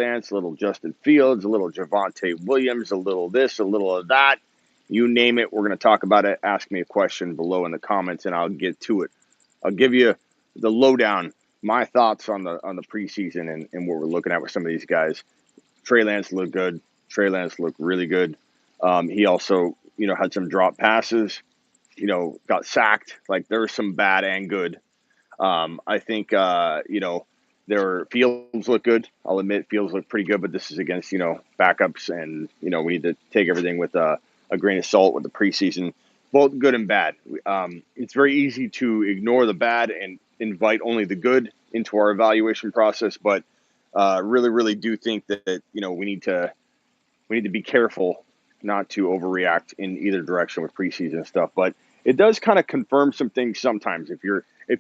Lance, a little Justin Fields, a little Javonte Williams, a little this, a little of that. You name it, we're going to talk about it. Ask me a question below in the comments, and I'll get to it. I'll give you the lowdown, my thoughts on the preseason and what we're looking at with some of these guys. Trey Lance looked good. Trey Lance looked really good. He also, had some drop passes. Got sacked. Like, there was some bad and good. I think, their Fields look good. I'll admit Fields look pretty good, but this is against, backups, and, we need to take everything with a grain of salt with the preseason, both good and bad. It's very easy to ignore the bad and invite only the good into our evaluation process, but really, really do think that, we need to be careful not to overreact in either direction with preseason stuff. But it does kind of confirm some things sometimes. If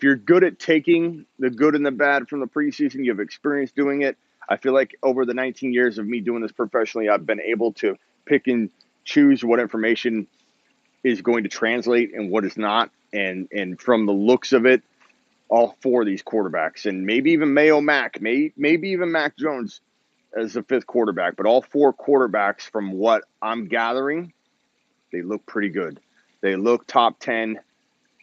you're good at taking the good and the bad from the preseason, you have experience doing it. I feel like over the 19 years of me doing this professionally, I've been able to pick and choose what information is going to translate and what is not. And from the looks of it, all four of these quarterbacks, and maybe even maybe even Mac Jones as the fifth quarterback, but all four quarterbacks, from what I'm gathering, they look pretty good. They look top 10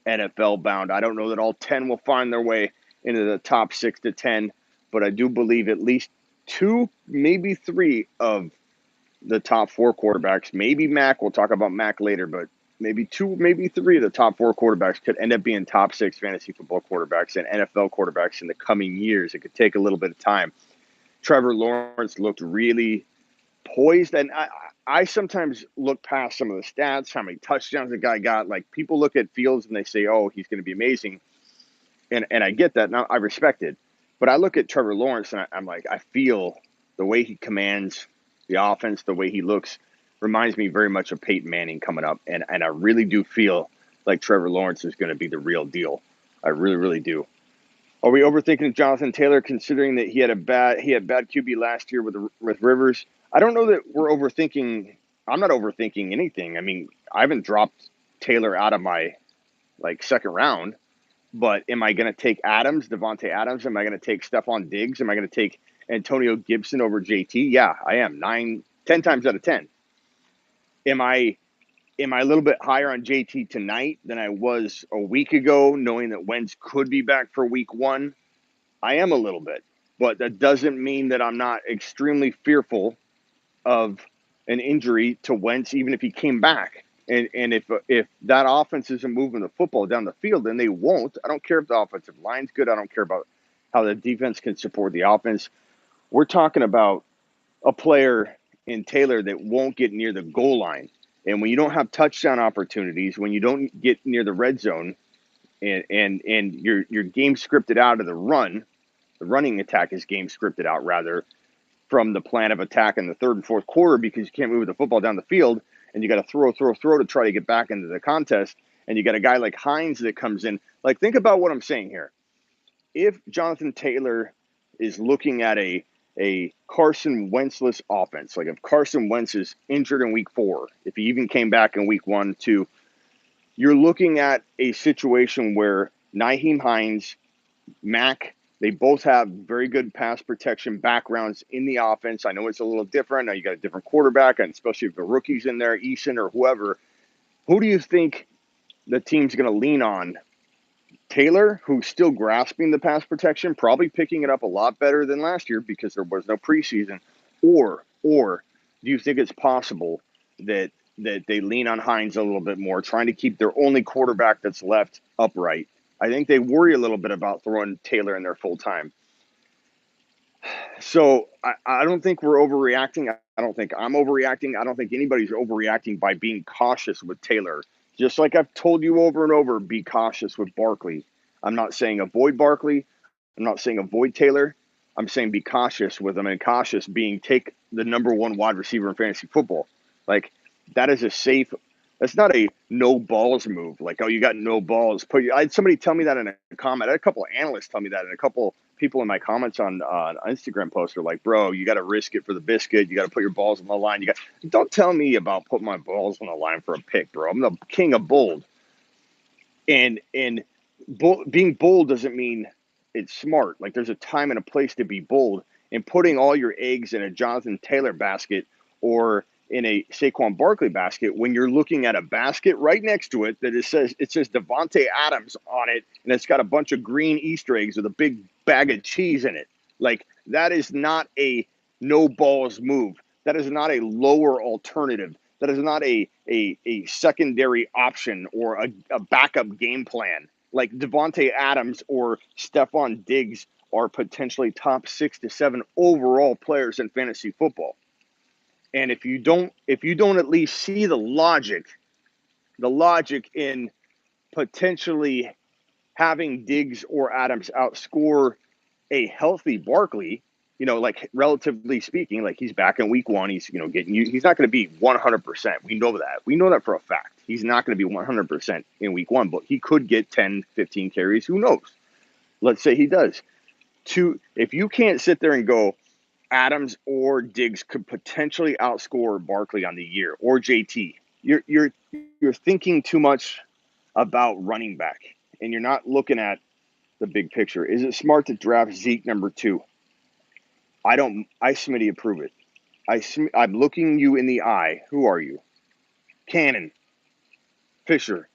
NFL bound. I don't know that all 10 will find their way into the top 6 to 10, but I do believe at least 2, maybe 3 of the top 4 quarterbacks, maybe Mac, we'll talk about Mac later, but maybe 2, maybe 3 of the top 4 quarterbacks could end up being top 6 fantasy football quarterbacks and NFL quarterbacks in the coming years. It could take a little bit of time. Trevor Lawrence looked really poised, and I sometimes look past some of the stats, how many touchdowns the guy got. Like, people look at Fields and they say, oh, he's going to be amazing, and I get that, and I respect it. But I look at Trevor Lawrence, and I'm like, I feel the way he commands the offense, the way he looks, reminds me very much of Peyton Manning coming up, and I really do feel like Trevor Lawrence is going to be the real deal. I really, really do. Are we overthinking Jonathan Taylor, considering that he had bad QB last year with Rivers? I don't know that we're overthinking. I'm not overthinking anything. I mean, I haven't dropped Taylor out of my second round, but am I going to take Devontae Adams? Am I going to take Stephon Diggs? Am I going to take Antonio Gibson over JT? Yeah, I am. 10 times out of 10. Am I a little bit higher on JT tonight than I was a week ago, knowing that Wentz could be back for week 1? I am a little bit, but that doesn't mean that I'm not extremely fearful of an injury to Wentz, even if he came back. And if that offense isn't moving the football down the field, then they won't. I don't care if the offensive line's good. I don't care about how the defense can support the offense. We're talking about a player in Taylor that won't get near the goal line. And when you don't have touchdown opportunities, when you don't get near the red zone, and your game scripted out of the running attack is game scripted out rather from the plan of attack in the third and fourth quarter, because you can't move the football down the field, and you got to throw to try to get back into the contest. And you got a guy like Hines that comes in. Like, think about what I'm saying here. If Jonathan Taylor is looking at a Carson Wentz-less offense, like if Carson Wentz is injured in week 4, if he even came back in week 1, 2, you're looking at a situation where Nyheim Hines, Mac, they both have very good pass protection backgrounds in the offense. I know it's a little different. Now you got a different quarterback, and especially if the rookie's in there, Eason or whoever. Who do you think the team's going to lean on? Taylor, who's still grasping the pass protection, probably picking it up a lot better than last year because there was no preseason, or do you think it's possible that they lean on Hines a little bit more, trying to keep their only quarterback that's left upright? I think they worry a little bit about throwing Taylor in there full time. So I don't think we're overreacting. I don't think I'm overreacting. I don't think anybody's overreacting by being cautious with Taylor. Just like I've told you over and over, be cautious with Barkley. I'm not saying avoid Barkley. I'm not saying avoid Taylor. I'm saying be cautious with him, and cautious being take the number 1 wide receiver in fantasy football. Like, that is a safe. That's not a no balls move. Like, oh, you got no balls. I had somebody tell me that in a comment. I had a couple of analysts tell me that, and a couple people in my comments on Instagram posts are like, bro, you got to risk it for the biscuit. You got to put your balls on the line. Don't tell me about putting my balls on the line for a pick, bro. I'm the king of bold. And being bold doesn't mean it's smart. Like, there's a time and a place to be bold. and putting all your eggs in a Jonathan Taylor basket or in a Saquon Barkley basket when you're looking at a basket right next to it that it says Devontae Adams on it, and it's got a bunch of green Easter eggs with a big bag of cheese in it. Like, that is not a no balls move. That is not a lower alternative. That is not a secondary option or a backup game plan. Like Devontae Adams or Stephon Diggs are potentially top 6 to 7 overall players in fantasy football. And if you don't at least see the logic in potentially having Diggs or Adams outscore a healthy Barkley, like relatively speaking, like he's back in week 1, he's getting you. He's not going to be 100%. We know that. We know that for a fact. He's not going to be 100% in week 1, but he could get 10, 15 carries. Who knows? Let's say he does. If you can't sit there and go, Adams or Diggs could potentially outscore Barkley on the year, or JT. You're thinking too much about running back, and you're not looking at the big picture. Is it smart to draft Zeke number 2? I Smitty approve it. I'm looking you in the eye. Who are you? Cannon. Fisher.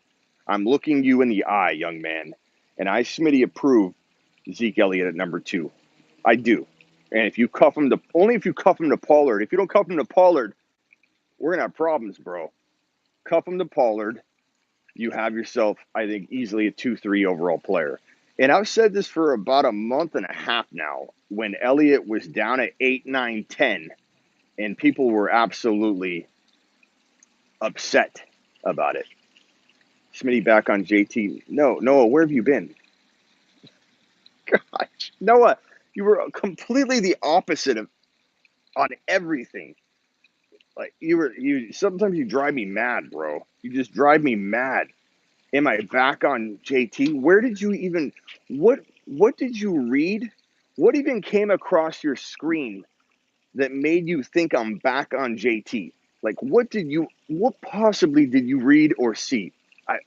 I'm looking you in the eye, young man, and I Smitty approve Zeke Elliott at number 2. I do. And if you cuff him to Pollard. If you don't cuff him to Pollard, we're gonna have problems, bro. Cuff him to Pollard. You have yourself, I think, easily a 2-3 overall player. And I've said this for about a month and a half now, when Elliott was down at 8, 9, 10, and people were absolutely upset about it. Smitty back on JT. No, Noah, where have you been? Gosh, Noah, you were completely the opposite on everything. Like sometimes you drive me mad, bro. You just drive me mad. Am I back on JT? Where did you even what did you read? What even came across your screen that made you think I'm back on JT? Like, what possibly did you read or see?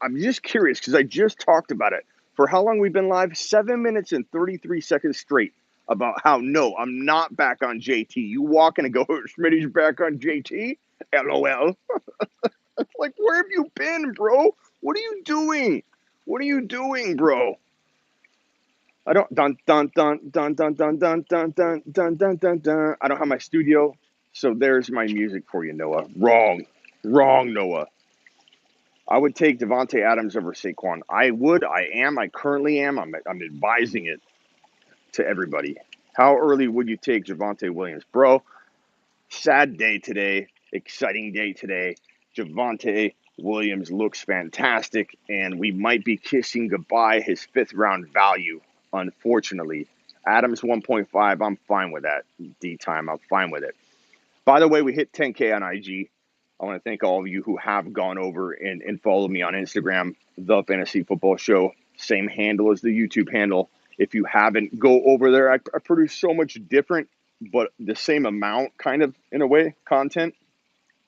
I'm just curious because I just talked about it. For how long we've been live? 7 minutes and 33 seconds straight about how, no, I'm not back on JT. You walk in and go, Smitty's back on JT? LOL. Like, where have you been, bro? What are you doing? What are you doing, bro? I don't dun dun dun dun dun dun dun dun dun dun dun dun dun. I don't have my studio, so there's my music for you, Noah. Wrong, Noah. I would take Devontae Adams over Saquon. I would. I am. I currently am. I'm advising it to everybody. How early would you take Javonte Williams, bro? Sad day today. Exciting day today. Javonte Williams looks fantastic, and we might be kissing goodbye his 5th round value, unfortunately. Adams 1.5, I'm fine with that. D-time, I'm fine with it. By the way, we hit 10K on IG. I want to thank all of you who have gone over and followed me on Instagram, The Fantasy Football Show. Same handle as the YouTube handle. If you haven't, go over there. I produce so much different, but the same amount, kind of, in a way, content.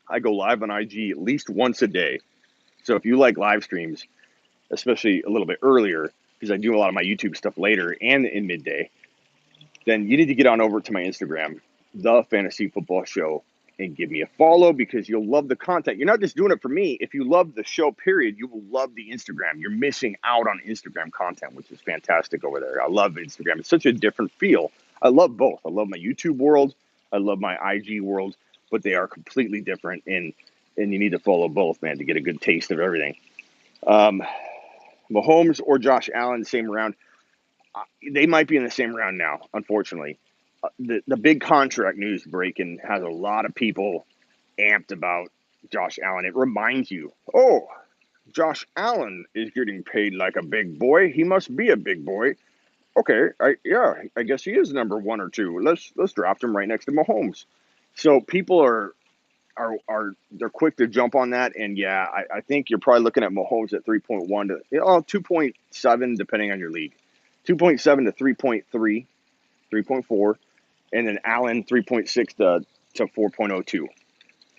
I go live on IG at least once a day. So if you like live streams, especially a little bit earlier, because I do a lot of my YouTube stuff later and in midday, then you need to get on over to my Instagram, The Fantasy Football Show, and give me a follow, because you'll love the content. You're not just doing it for me. If you love the show, period, you will love the Instagram. You're missing out on Instagram content, which is fantastic over there. I love Instagram. It's such a different feel. I love both. I love my YouTube world. I love my IG world, but they are completely different, and you need to follow both, man, to get a good taste of everything. Mahomes or Josh Allen, same round. They might be in the same round now, unfortunately. The big contract news breaking has a lot of people amped about Josh Allen. It reminds you, oh, Josh Allen is getting paid like a big boy. He must be a big boy. Okay, I guess he is number 1 or 2. Let's draft him right next to Mahomes. So people are they're quick to jump on that, and yeah, I think you're probably looking at Mahomes at 3.1 to 2.7 depending on your league, 2.7 to 3.3, 3.4, and then Allen 3.6 to 4.02. You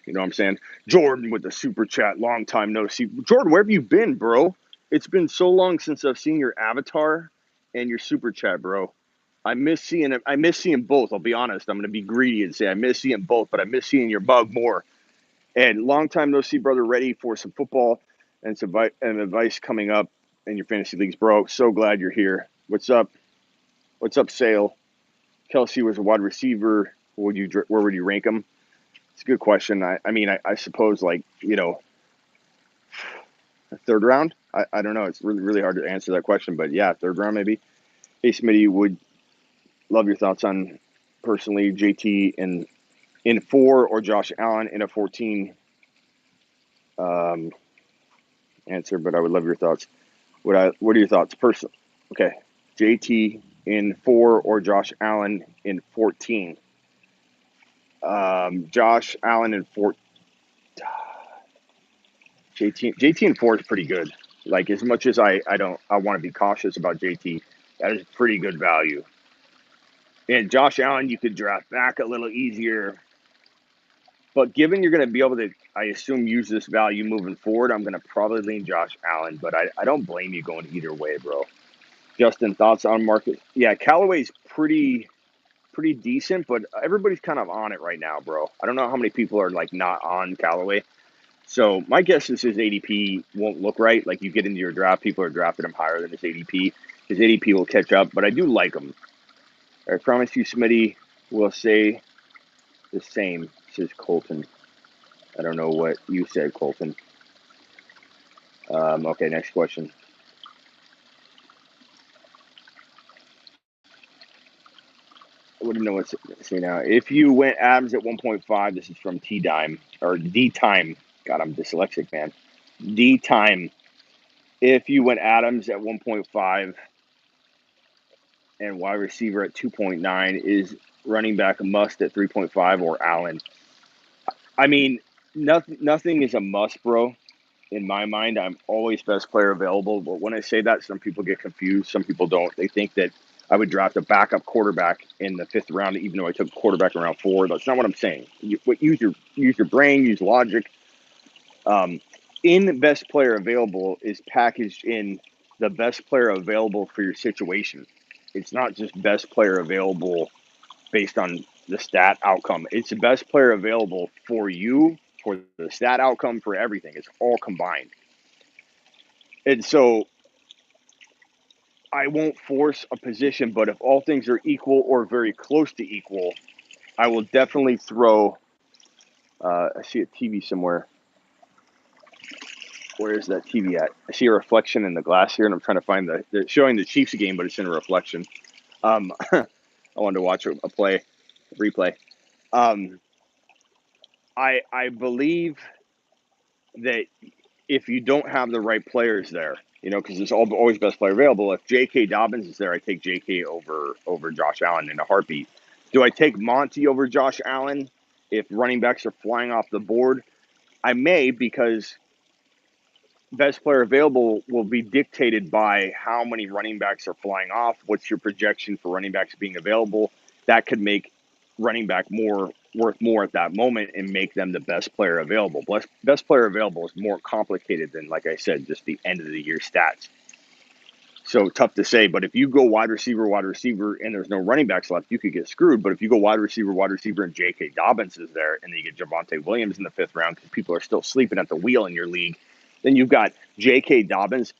know what I'm saying? Jordan with the super chat, long time no see. Jordan, where have you been, bro? It's been so long since I've seen your avatar and your super chat, bro. I miss seeing both. I'll be honest. I'm going to be greedy and say I miss seeing both, but I miss seeing your bug more. And long time no see, brother. Ready for some football and some advice coming up in your fantasy leagues, bro. So glad you're here. What's up? What's up, Sale? Kelsey was a wide receiver. Where would you rank him? It's a good question. I suppose like third round. I don't know. It's really hard to answer that question, but yeah, third round maybe. Hey, Smitty, would love your thoughts on personally JT in 4 or Josh Allen in a 14 answer, but I would love your thoughts. What are your thoughts? Okay, JT in 4 or Josh Allen in 14. Josh Allen in 4. JT in 4 is pretty good. Like as much as I want to be cautious about JT, that is pretty good value. And Josh Allen, you could draft back a little easier. But given you're going to be able to, I assume, use this value moving forward, I'm going to probably lean Josh Allen. But I don't blame you going either way, bro. Justin, thoughts on market? Yeah, Callaway's pretty decent, but everybody's kind of on it right now, bro. I don't know how many people are like not on Callaway. So my guess is his ADP won't look right. Like you get into your draft, people are drafting him higher than his ADP. His ADP will catch up, but I do like him. I promise you, Smitty will say the same, says Colton. I don't know what you said, Colton. Okay, next question. I wouldn't know what to say now. If you went Adams at 1.5, this is from T Dime or D Time. God, I'm dyslexic, man. D Time. If you went Adams at 1.5 and wide receiver at 2.9, is running back a must at 3.5 or Allen? I mean, nothing is a must, bro. In my mind, I'm always best player available. But when I say that, some people get confused. Some people don't. They think that I would draft a backup quarterback in the 5th round, even though I took quarterback in round 4. That's not what I'm saying. Use your brain, use logic. In best player available is packaged in the best player available for your situation. It's not just best player available based on the stat outcome. It's the best player available for you, for the stat outcome, for everything. It's all combined. And so I won't force a position, but if all things are equal or very close to equal, I will definitely throw. I see a TV somewhere. Where is that TV at? I see a reflection in the glass here, and I'm trying to find they're showing the Chiefs game, but it's in a reflection. I wanted to watch a replay. I believe that if you don't have the right players there, because it's always best player available. If J.K. Dobbins is there, I take J.K. over Josh Allen in a heartbeat. Do I take Monty over Josh Allen if running backs are flying off the board? I may, because best player available will be dictated by how many running backs are flying off. What's your projection for running backs being available? That could make running back worth more at that moment and make them the best player available. Best player available is more complicated than, like I said, just the end of the year stats. So tough to say, but if you go wide receiver, and there's no running backs left, you could get screwed. But if you go wide receiver, and J.K. Dobbins is there, and then you get Javonte Williams in the 5th round because people are still sleeping at the wheel in your league, then you've got J.K. Dobbins,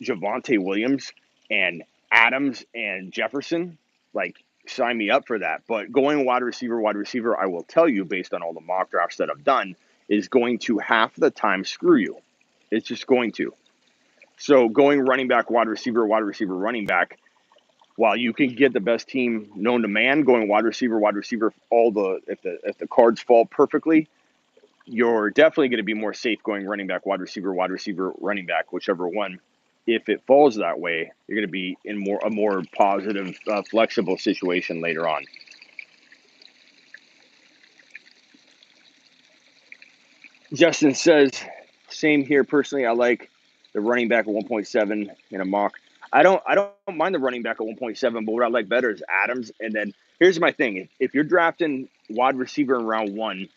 Javonte Williams, and Adams and Jefferson. Like, sign me up for that. But going wide receiver, I will tell you, based on all the mock drafts that I've done, is going to half the time screw you. It's just going to. So going running back, wide receiver, running back, while you can get the best team known to man, going wide receiver, if the cards fall perfectly, you're definitely going to be more safe going running back, wide receiver, running back, whichever one. If it falls that way, you're going to be in a more positive, flexible situation later on. Justin says, same here personally. I like the running back at 1.7 in a mock. I don't mind the running back at 1.7, but what I like better is Adams. And then here's my thing: if you're drafting wide receiver in round 1,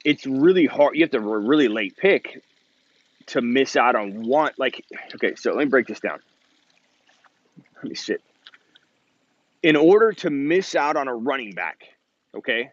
it's really hard. You have to have a really late pick to miss out on one. Like, okay, so let me break this down. Let me sit. In order to miss out on a running back, okay,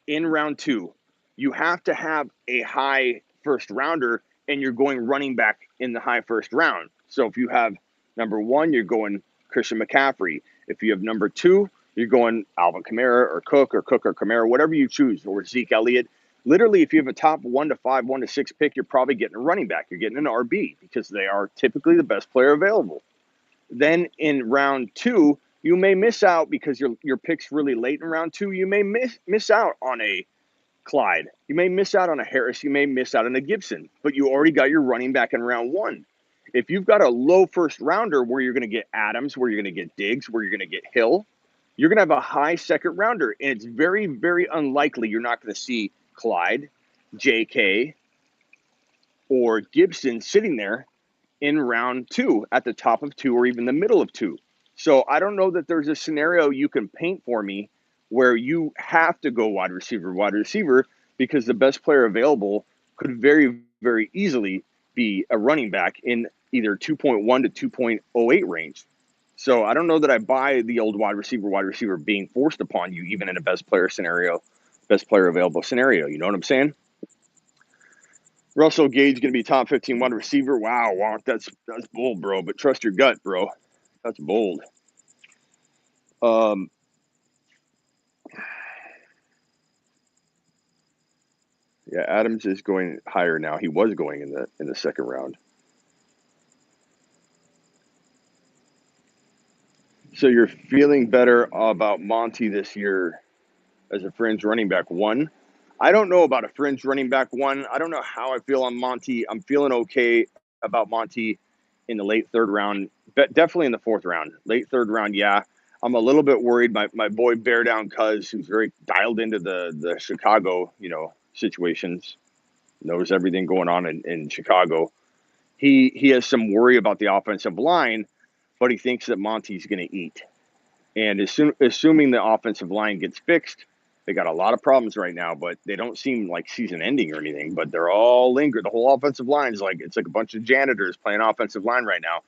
in round 2, you have to have a high first rounder, and you're going running back in the high first round. So if you have number 1, you're going Christian McCaffrey. If you have number 2, you're going Alvin Kamara or Cook or Kamara, whatever you choose, or Zeke Elliott. Literally, if you have a top 1 to 5, 1 to 6 pick, you're probably getting a running back. You're getting an RB because they are typically the best player available. Then in round 2, you may miss out because your pick's really late in round 2. You may miss out on a Clyde. You may miss out on a Harris. You may miss out on a Gibson, but you already got your running back in round 1. If you've got a low first rounder where you're going to get Adams, where you're going to get Diggs, where you're going to get Hill, you're going to have a high second rounder, and it's very, very unlikely you're not going to see Clyde, JK, or Gibson sitting there in round 2 at the top of 2 or even the middle of 2. So I don't know that there's a scenario you can paint for me where you have to go wide receiver, because the best player available could very, very easily be a running back in either 2.1 to 2.08 range. So I don't know that I buy the old wide receiver being forced upon you, even in a best player available scenario. You know what I'm saying? Russell Gage going to be top 15 wide receiver. Wow, that's bold, bro. But trust your gut, bro. That's bold. Yeah, Adams is going higher now. He was going in the second round. So you're feeling better about Monty this year as a fringe running back 1. I don't know about a fringe running back 1. I don't know how I feel on Monty. I'm feeling okay about Monty in the late third round, but definitely in the fourth round. Late third round, yeah. I'm a little bit worried. My boy Bear Down Cuz, who's very dialed into the Chicago, situations, knows everything going on in Chicago. He has some worry about the offensive line, but he thinks that Monty's going to eat. And assuming the offensive line gets fixed, they got a lot of problems right now, but they don't seem like season ending or anything, but they're all lingered. The whole offensive line is it's like a bunch of janitors playing offensive line right now.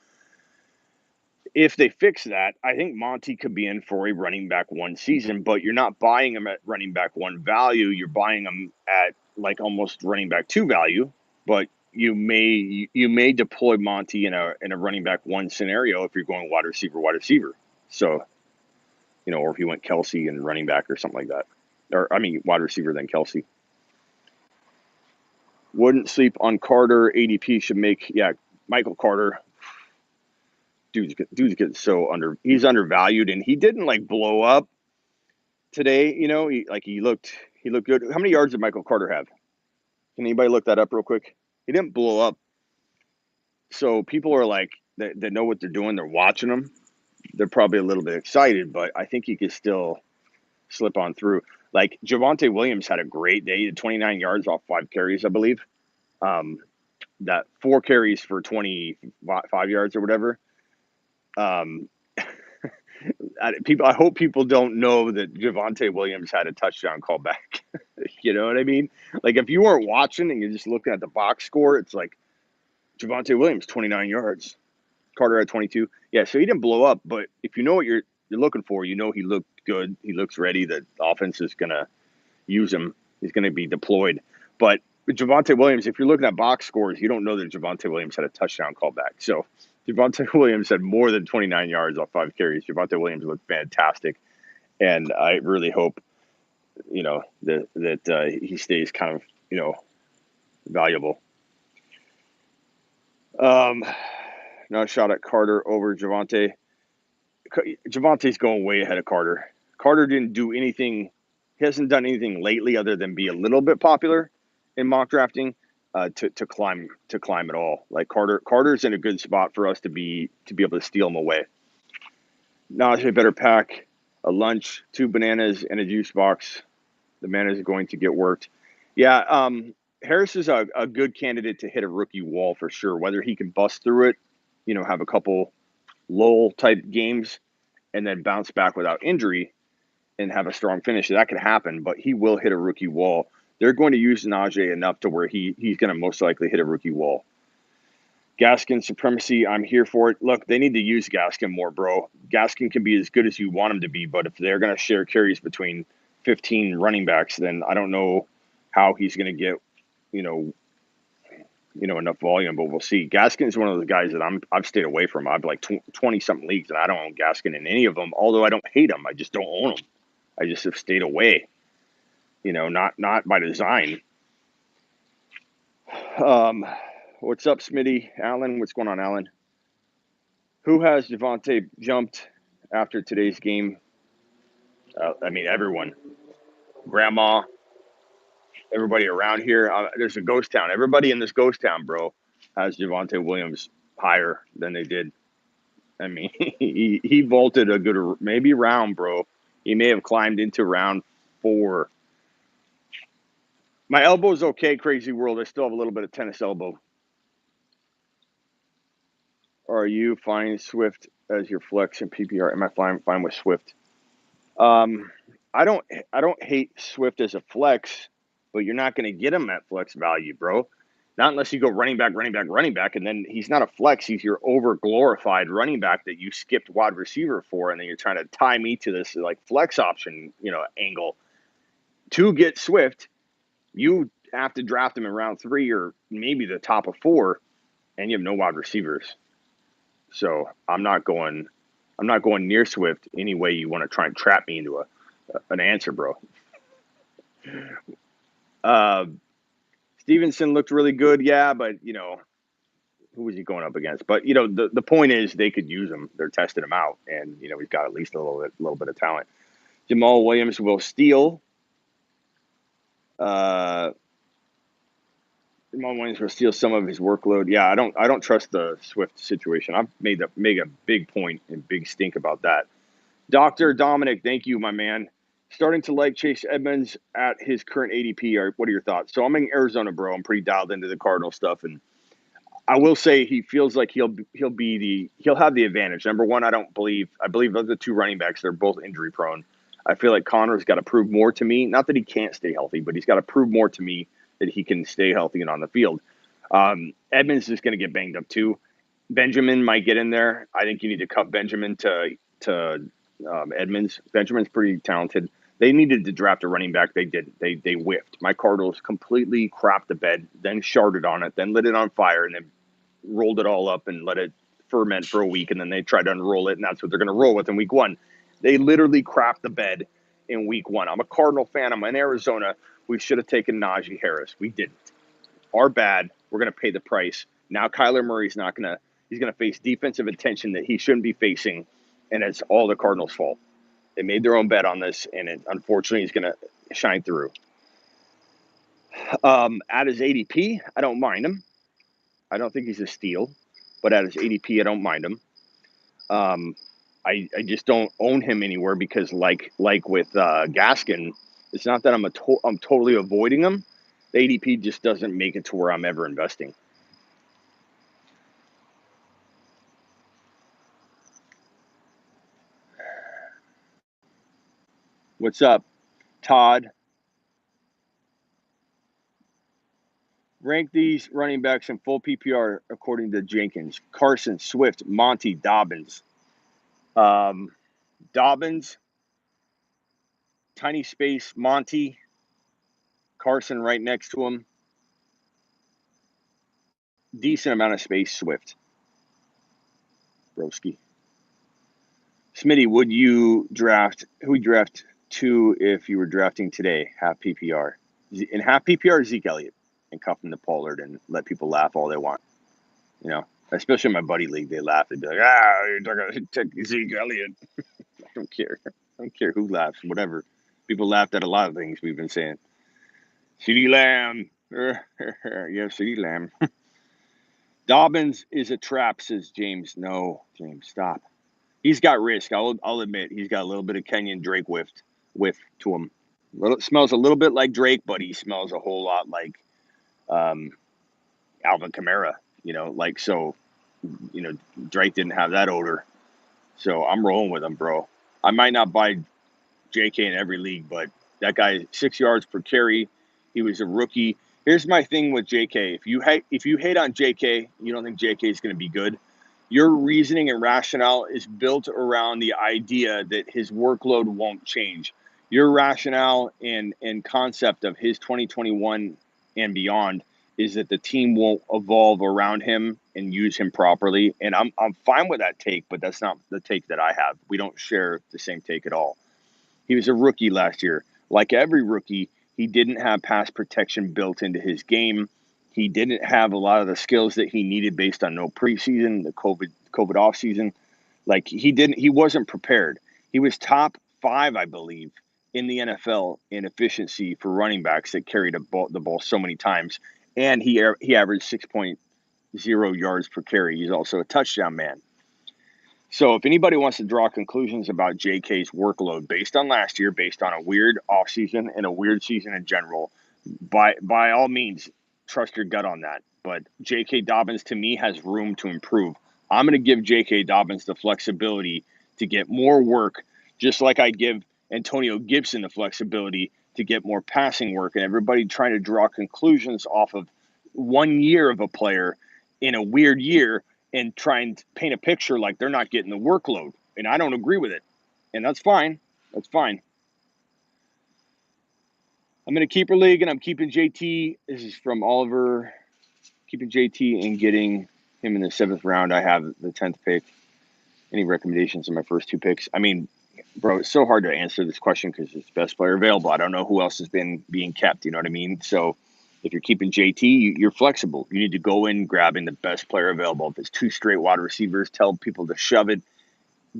If they fix that, I think Monty could be in for a running back 1 season, but you're not buying him at running back 1 value. You're buying him at like almost running back 2 value, but you may deploy Monty in a running back 1 scenario if you're going wide receiver. So, or if you went Kelsey and running back or something like that. Or, wide receiver then Kelsey. Wouldn't sleep on Carter. ADP should make, Michael Carter. Dude's getting he's undervalued, and he didn't blow up today. He looked good. How many yards did Michael Carter have? Can anybody look that up real quick? He didn't blow up. So people are they know what they're doing. They're watching him. They're probably a little bit excited, but I think he could still slip on through. Javonte Williams had a great day. He had 29 yards off 5 carries, I believe. That 4 carries for 25 yards or whatever. I hope people don't know that Javonte Williams had a touchdown call back. You know what I mean? If you weren't watching and you're just looking at the box score, it's Javonte Williams, 29 yards. Carter had 22. Yeah, so he didn't blow up, but if you know what you're looking for, he looked good. He looks ready. The offense is going to use him. He's going to be deployed. But Javonte Williams, if you're looking at box scores, you don't know that Javonte Williams had a touchdown call back. So Javonte Williams had more than 29 yards off 5 carries. Javonte Williams looked fantastic. And I really hope, that he stays kind of, valuable. No shot at Carter over Javonte. Javonte's going way ahead of Carter. Carter didn't do anything. He hasn't done anything lately other than be a little bit popular in mock drafting to climb at all. Carter's in a good spot for us to be able to steal him away. Najee better pack a lunch, 2 bananas, and a juice box. The man is going to get worked. Yeah, Harris is a good candidate to hit a rookie wall for sure. Whether he can bust through it, have a couple lull type games and then bounce back without injury and have a strong finish, that could happen, but he will hit a rookie wall. They're going to use Najee enough to where he's going to most likely hit a rookie wall. Gaskin supremacy, I'm here for it. Look, they need to use Gaskin more, bro. Gaskin can be as good as you want him to be, but if they're going to share carries between 15 running backs, then I don't know how he's going to get, you know, enough volume, but we'll see. Gaskin is one of the guys that I've stayed away from. I've like 20 something leagues, and I don't own Gaskin in any of them. Although I don't hate him, I just don't own him. I just have stayed away. Not by design. What's up, Smitty? Alan, what's going on, Alan? Who has Javonte jumped after today's game? I mean, everyone, grandma, everybody around here. There's a ghost town. Everybody in this ghost town, bro, has Javonte Williams higher than they did. I mean, he vaulted a good maybe round, bro. He may have climbed into round 4. My elbow's okay, crazy world. I still have a little bit of tennis elbow. Are you fine Swift as your flex in PPR? Am I fine with Swift? I don't hate Swift as a flex, but you're not going to get him at flex value, bro. Not unless you go running back, and then he's not a flex. He's your over glorified running back that you skipped wide receiver for, and then you're trying to tie me to this like flex option, angle. To get Swift, you have to draft him in round 3 or maybe the top of 4, and you have no wide receivers. So I'm not going near Swift any way you want to try and trap me into an answer, bro. Stevenson looked really good, yeah, but who was he going up against? But the point is they could use him. They're testing him out, and he's got at least a little bit of talent. Jamal Williams will steal. Jamal Williams will steal some of his workload. Yeah, I don't trust the Swift situation. I've made a big point and big stink about that. Dr. Dominic, thank you, my man. Starting to like Chase Edmonds at his current ADP. What are your thoughts? So I'm in Arizona, bro. I'm pretty dialed into the Cardinal stuff, and I will say he feels like he'll have the advantage. Number one, I believe of the 2 running backs, they're both injury prone. I feel like Connor's got to prove more to me. Not that he can't stay healthy, but he's got to prove more to me that he can stay healthy and on the field. Edmonds is going to get banged up too. Benjamin might get in there. I think you need to cut Benjamin to Edmonds. Benjamin's pretty talented. They needed to draft a running back. They didn't. They whiffed. My Cardinals completely crapped the bed, then sharded on it, then lit it on fire, and then rolled it all up and let it ferment for a week, and then they tried to unroll it, and that's what they're going to roll with in week 1. They literally crapped the bed in week 1. I'm a Cardinal fan. I'm in Arizona. We should have taken Najee Harris. We didn't. Our bad. We're going to pay the price. Now Kyler Murray's he's going to face defensive attention that he shouldn't be facing, and it's all the Cardinals' fault. They made their own bet on this, and unfortunately, he's going to shine through. At his ADP, I don't mind him. I don't think he's a steal, but at his ADP, I don't mind him. I just don't own him anywhere because, like with Gaskin, it's not that I'm totally avoiding him. The ADP just doesn't make it to where I'm ever investing. What's up, Todd? Rank these running backs in full PPR according to Jenkins: Carson, Swift, Monty, Dobbins. Dobbins, tiny space, Monty, Carson right next to him. Decent amount of space, Swift. Broski. Smitty, who would you draft 2 if you were drafting today, half PPR? In half PPR, Zeke Elliott, and cuff him to Pollard and let people laugh all they want. Especially in my buddy league, they laugh. They'd be like, you're talking take Zeke Elliott. I don't care. I don't care who laughs, whatever. People laughed at a lot of things we've been saying. CeeDee Lamb. Yeah, CeeDee Lamb. Dobbins is a trap, says James. No, James, stop. He's got risk. I'll admit he's got a little bit of Kenyon Drake whiff to him. Smells a little bit like Drake, but he smells a whole lot like Alvin Kamara. Drake didn't have that odor. So I'm rolling with him, bro. I might not buy JK in every league, but that guy, 6 yards per carry. He was a rookie. Here's my thing with JK. If you hate on JK, you don't think JK is going to be good. Your reasoning and rationale is built around the idea that his workload won't change. Your rationale and concept of his 2021 and beyond is that the team won't evolve around him and use him properly. And I'm fine with that take, but that's not the take that I have. We don't share the same take at all. He was a rookie last year. Like every rookie, he didn't have pass protection built into his game. He didn't have a lot of the skills that he needed based on no preseason, the COVID off season. Like he wasn't prepared. He was top 5, I believe, in the NFL in efficiency for running backs that carried the ball so many times, and he averaged 6.0 yards per carry. He's also a touchdown man. So if anybody wants to draw conclusions about JK's workload based on last year, based on a weird offseason and a weird season in general, by all means, trust your gut on that. But J.K. Dobbins, to me, has room to improve. I'm going to give J.K. Dobbins the flexibility to get more work, just like I give Antonio Gibson the flexibility to get more passing work. And everybody trying to draw conclusions off of 1 year of a player in a weird year and try and paint a picture like they're not getting the workload. And I don't agree with it. And that's fine. That's fine. I'm in a keeper league, and I'm keeping JT. This is from Oliver. Keeping JT and getting him in the 7th round. I have the 10th pick. Any recommendations on my first 2 picks? I mean, bro, it's so hard to answer this question because it's best player available. I don't know who else has been being kept. You know what I mean? So if you're keeping JT, you're flexible. You need to go in grabbing the best player available. If it's 2 straight wide receivers, tell people to shove it.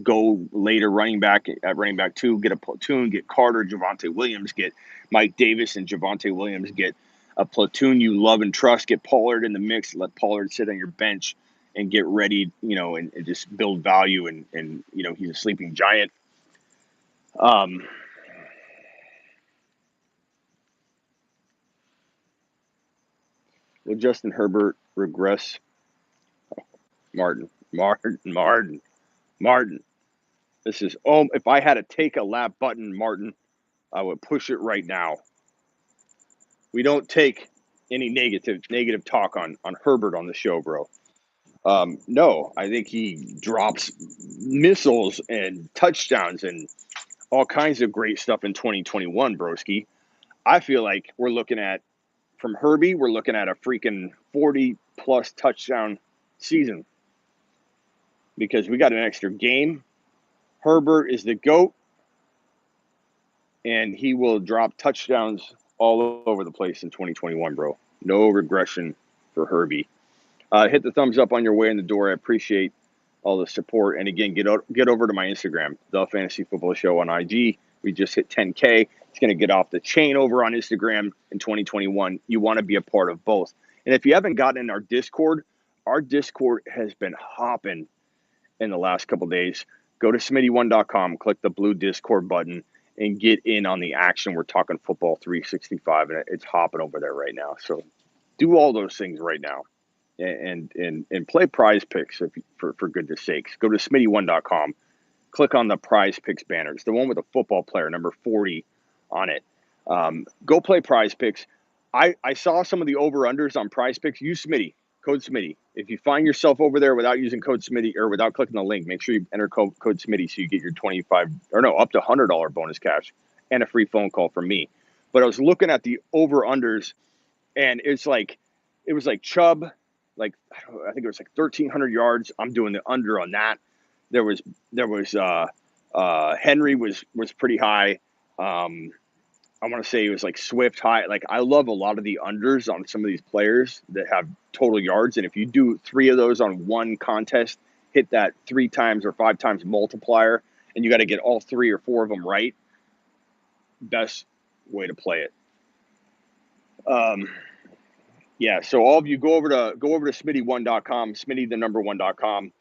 Go later running back at running back 2, get a platoon, get Carter, Javonte Williams, get Mike Davis and Javonte Williams, get a platoon you love and trust, get Pollard in the mix, let Pollard sit on your bench and get ready, and just build value and he's a sleeping giant. Well, Justin Herbert regress? Martin. This is, if I had to take a lap button, Martin, I would push it right now. We don't take any negative talk on Herbert on the show, bro. No, I think he drops missiles and touchdowns and all kinds of great stuff in 2021, broski. I feel like from Herbie, we're looking at a freaking 40-plus touchdown season because we got an extra game. Herbert is the GOAT, and he will drop touchdowns all over the place in 2021, bro. No regression for Herbie. Hit the thumbs up on your way in the door. I appreciate all the support. And again, get over to my Instagram, The Fantasy Football Show on IG. We just hit 10K. It's going to get off the chain over on Instagram in 2021. You want to be a part of both. And if you haven't gotten in our Discord has been hopping in the last couple days. Go to Smitty1.com, click the blue Discord button, and get in on the action. We're talking football 365, and it's hopping over there right now. So do all those things right now. And play PrizePicks for goodness sakes. Go to Smitty1.com. Click on the PrizePicks banner. It's the one with a football player, number 40, on it. Go play PrizePicks. I saw some of the over-unders on PrizePicks. Use Smitty, code Smitty. If you find yourself over there without using code Smitty or without clicking the link, make sure you enter code Smitty so you get your up to $100 bonus cash and a free phone call from me. But I was looking at the over-unders, and it was like Chubb. I think it was like 1,300 yards. I'm doing the under on that. There was Henry was pretty high. I want to say it was like Swift high. Like, I love a lot of the unders on some of these players that have total yards. And if you do 3 of those on one contest, hit that 3 times or 5 times multiplier, and you got to get all 3 or 4 of them right. Best way to play it. Yeah, so all of you go over to Smitty1.com, Smitty1.com.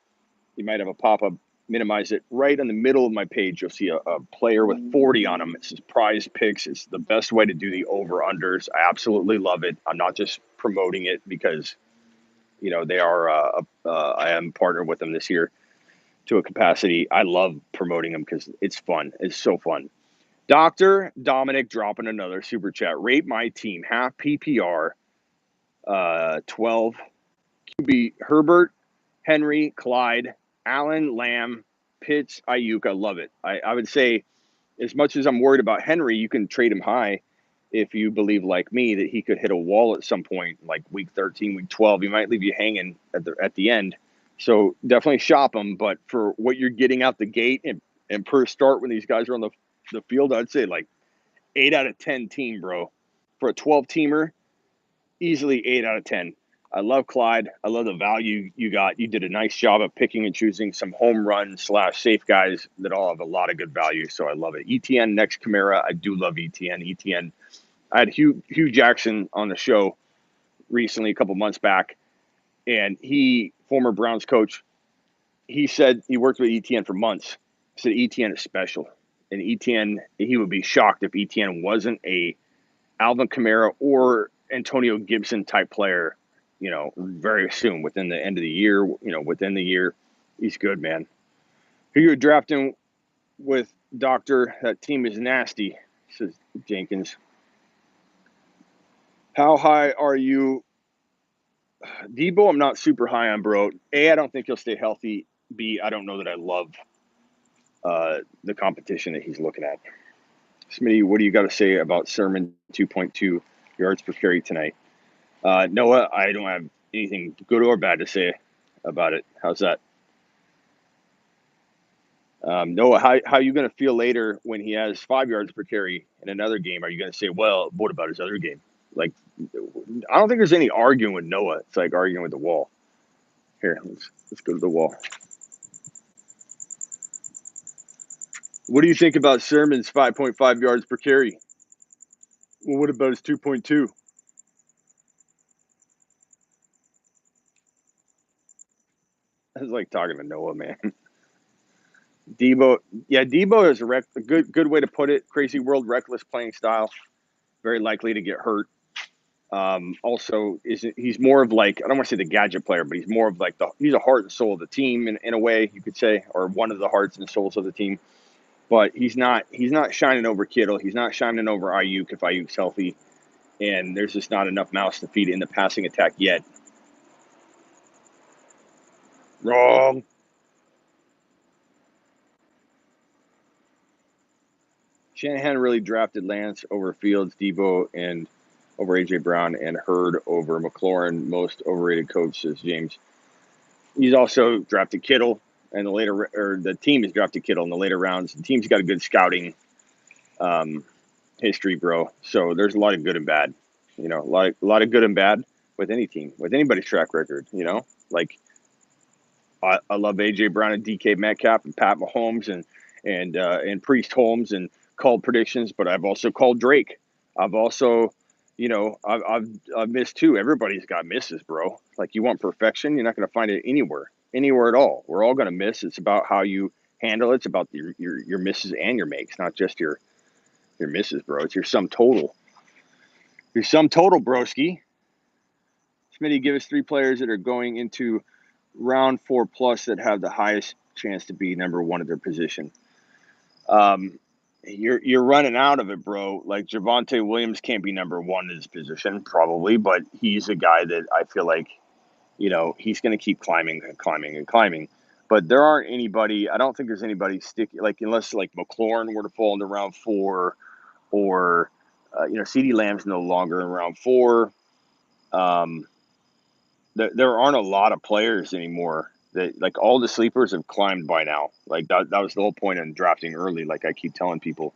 You might have a pop-up, minimize it. Right in the middle of my page, you'll see a player with 40 on him. It says PrizePicks. It's the best way to do the over-unders. I absolutely love it. I'm not just promoting it because, they are, I am partnered with them this year to a capacity. I love promoting them because it's fun. It's so fun. Dr. Dominic dropping another super chat. Rate my team, half PPR. 12. QB Herbert, Henry, Clyde, Allen, Lamb, Pitts, Ayuk. I love it. I would say, as much as I'm worried about Henry, you can trade him high if you believe, like me, that he could hit a wall at some point, like week 13, week 12. He might leave you hanging at the end. So definitely shop him. But for what you're getting out the gate and per start when these guys are on the field, I'd say like 8 out of 10 team, bro. For a 12-teamer, easily 8 out of 10. I love Clyde. I love the value you got. You did a nice job of picking and choosing some home run / safe guys that all have a lot of good value. So I love it. ETN next Kamara. I do love ETN. ETN. I had Hugh Jackson on the show recently, a couple months back, and he, former Browns coach, he said he worked with ETN for months. He said ETN is special, and ETN, he would be shocked if ETN wasn't a Alvin Kamara or Antonio Gibson type player, very soon within the end of the year, within the year. He's good, man. Who you're drafting with, Doctor? That team is nasty, says Jenkins. How high are you? Debo, I'm not super high on, bro. A, I don't think he'll stay healthy. B, I don't know that I love the competition that he's looking at. Smitty, what do you got to say about Sermon 2.2 yards per carry tonight? Noah, I don't have anything good or bad to say about it. How's that? Noah, how are you going to feel later when he has 5 yards per carry in another game? Are you going to say, well, what about his other game? Like, I don't think there's any arguing with Noah. It's like arguing with the wall. Here, let's go to the wall. What do you think about Sermon's 5.5 yards per carry? Well, what about his 2.2? That's like talking to Noah, man. Debo, yeah, Debo is a good way to put it. Crazy world, reckless playing style. Very likely to get hurt. Also, he's more of like, I don't want to say the gadget player, but he's more of like he's a heart and soul of the team in a way, you could say, or one of the hearts and souls of the team. But he's not shining over Kittle. He's not shining over Ayuk if Ayuk's healthy. And there's just not enough mouths to feed in the passing attack yet. Wrong. Shanahan really drafted Lance over Fields, Debo, and over A.J. Brown, and Hurd over McLaurin. Most overrated coach, says James. He's also drafted Kittle, and the team has drafted Kittle in the later rounds. The team's got a good scouting history, bro. So there's a lot of good and bad. A lot of good and bad with any team, with anybody's track record. Like I love A.J. Brown and DK Metcalf and Pat Mahomes and Priest Holmes and called predictions, but I've also called Drake. I've also, I've missed too. Everybody's got misses, bro. Like, you want perfection, you're not going to find it anywhere at all. We're all going to miss. It's about how you handle it. It's about your misses and your makes, not just your misses, bro. It's your sum total. Your sum total, broski. Smitty, give us 3 players that are going into round 4 plus that have the highest chance to be number 1 at their position. You're running out of it, bro. Like, Javonte Williams can't be number 1 in his position, probably, but he's a guy that I feel like, he's going to keep climbing and climbing and climbing. But there aren't anybody. I don't think there's anybody sticky, like, unless like McLaurin were to fall into round 4, or CeeDee Lamb's no longer in round 4. There aren't a lot of players anymore that, like, all the sleepers have climbed by now. Like, that was the whole point in drafting early. Like I keep telling people,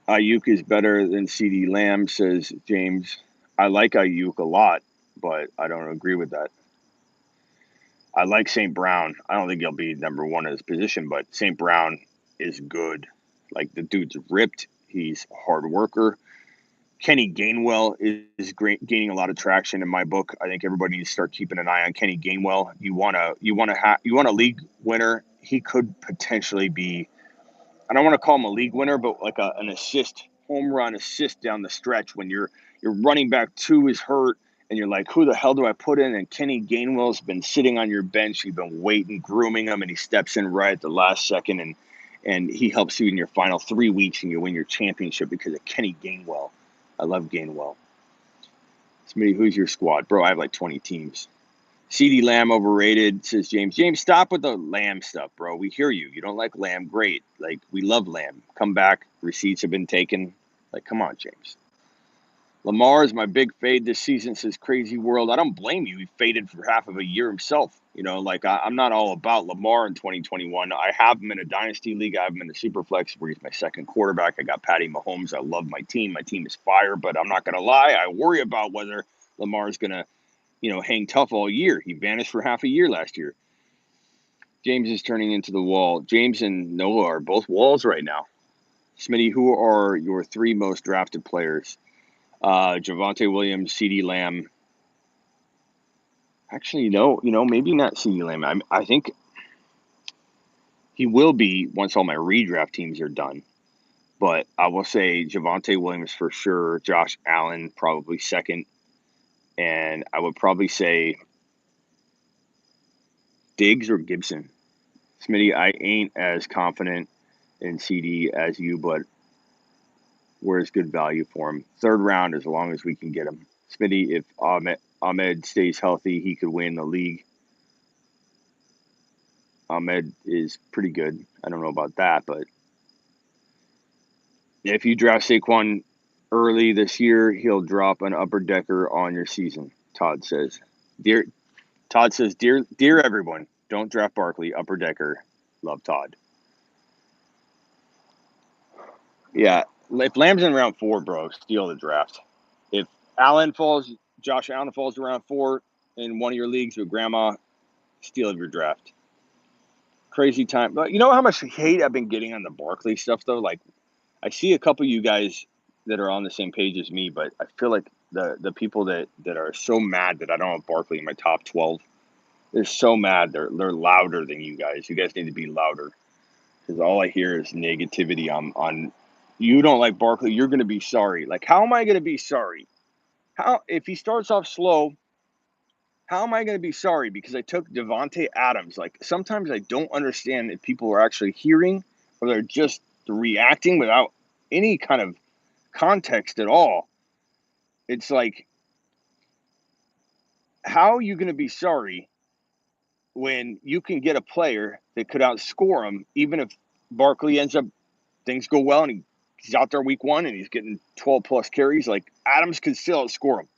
Ayuk is better than CeeDee Lamb, says James. I like Ayuk a lot, but I don't agree with that. I like St. Brown. I don't think he'll be number 1 in his position, but St. Brown is good. Like, the dude's ripped. He's a hard worker. Kenny Gainwell is great, gaining a lot of traction in my book. I think everybody needs to start keeping an eye on Kenny Gainwell. You want a league winner. He could potentially be, I don't want to call him a league winner, but like an home run assist down the stretch when your running back 2 is hurt and you're like, who the hell do I put in? And Kenny Gainwell's been sitting on your bench. You've been waiting, grooming him, and he steps in right at the last second, and he helps you in your final 3 weeks, and you win your championship because of Kenny Gainwell. I love Gainwell. Smitty, who's your squad? Bro, I have like 20 teams. CeeDee Lamb overrated, says James. James, stop with the Lamb stuff, bro. We hear you. You don't like Lamb. Great. Like, we love Lamb. Come back. Receipts have been taken. Like, come on, James. Lamar is my big fade this season, says Crazy World. I don't blame you. He faded for half of a year himself. You know, like, I'm not all about Lamar in 2021. I have him in a dynasty league. I have him in the Superflex where he's my second quarterback. I got Patty Mahomes. I love my team. My team is fire, but I'm not going to lie. I worry about whether Lamar's going to, hang tough all year. He vanished for half a year last year. James is turning into the wall. James and Noah are both walls right now. Smitty, who are your 3 most drafted players? Javonte Williams, CeeDee Lamb. Actually, maybe not CeeDee Lamb. I think he will be once all my redraft teams are done. But I will say Javonte Williams for sure. Josh Allen probably second. And I would probably say Diggs or Gibson. Smitty, I ain't as confident in CD as you, but where's good value for him? 3rd round, as long as we can get him. Smitty, if Ahmed stays healthy, he could win the league. Ahmed is pretty good. I don't know about that, but if you draft Saquon early this year, he'll drop an upper decker on your season, Todd says. Dear everyone, don't draft Barkley, upper decker. Love, Todd. Yeah, if Lamb's in round 4, bro, steal the draft. If Josh Allen falls to round 4 in one of your leagues with grandma, steal your draft. Crazy time. But you know how much hate I've been getting on the Barkley stuff, though? Like, I see a couple of you guys that are on the same page as me, but I feel like the people that are so mad that I don't have Barkley in my top 12, they're so mad. They're louder than you guys. You guys need to be louder. Because all I hear is negativity on you don't like Barkley, you're going to be sorry. Like, how am I going to be sorry? If he starts off slow, how am I going to be sorry? Because I took Devontae Adams. Like, sometimes I don't understand if people are actually hearing or they're just reacting without any kind of context at all. It's like, how are you going to be sorry when you can get a player that could outscore him, even if Barkley ends up, things go well and he's out there week 1 and he's getting 12 plus carries? Like, Adams could still outscore him.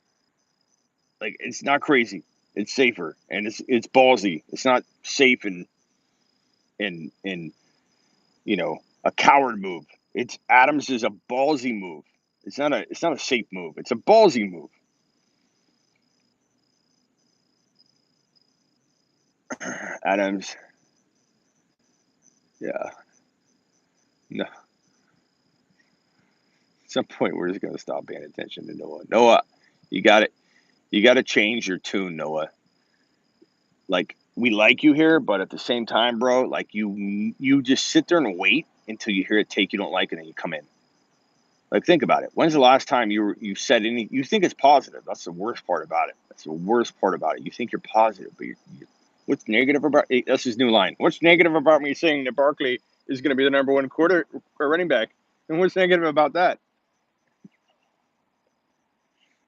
Like, it's not crazy. It's safer and it's ballsy. It's not safe and a coward move. It's Adams is a ballsy move. It's not a safe move. It's a ballsy move. Adams. Yeah. No. At some point we're just gonna stop paying attention to Noah. Noah, you got it. You got to change your tune, Noah. Like, we like you here, but at the same time, bro, like you just sit there and wait until you hear a take you don't like and then you come in. Like, think about it. When's the last time you said any? You think it's positive. That's the worst part about it. That's the worst part about it. You think you're positive, but what's negative about? That's his new line. What's negative about me saying that Barkley is going to be the number 1 running back? And what's negative about that?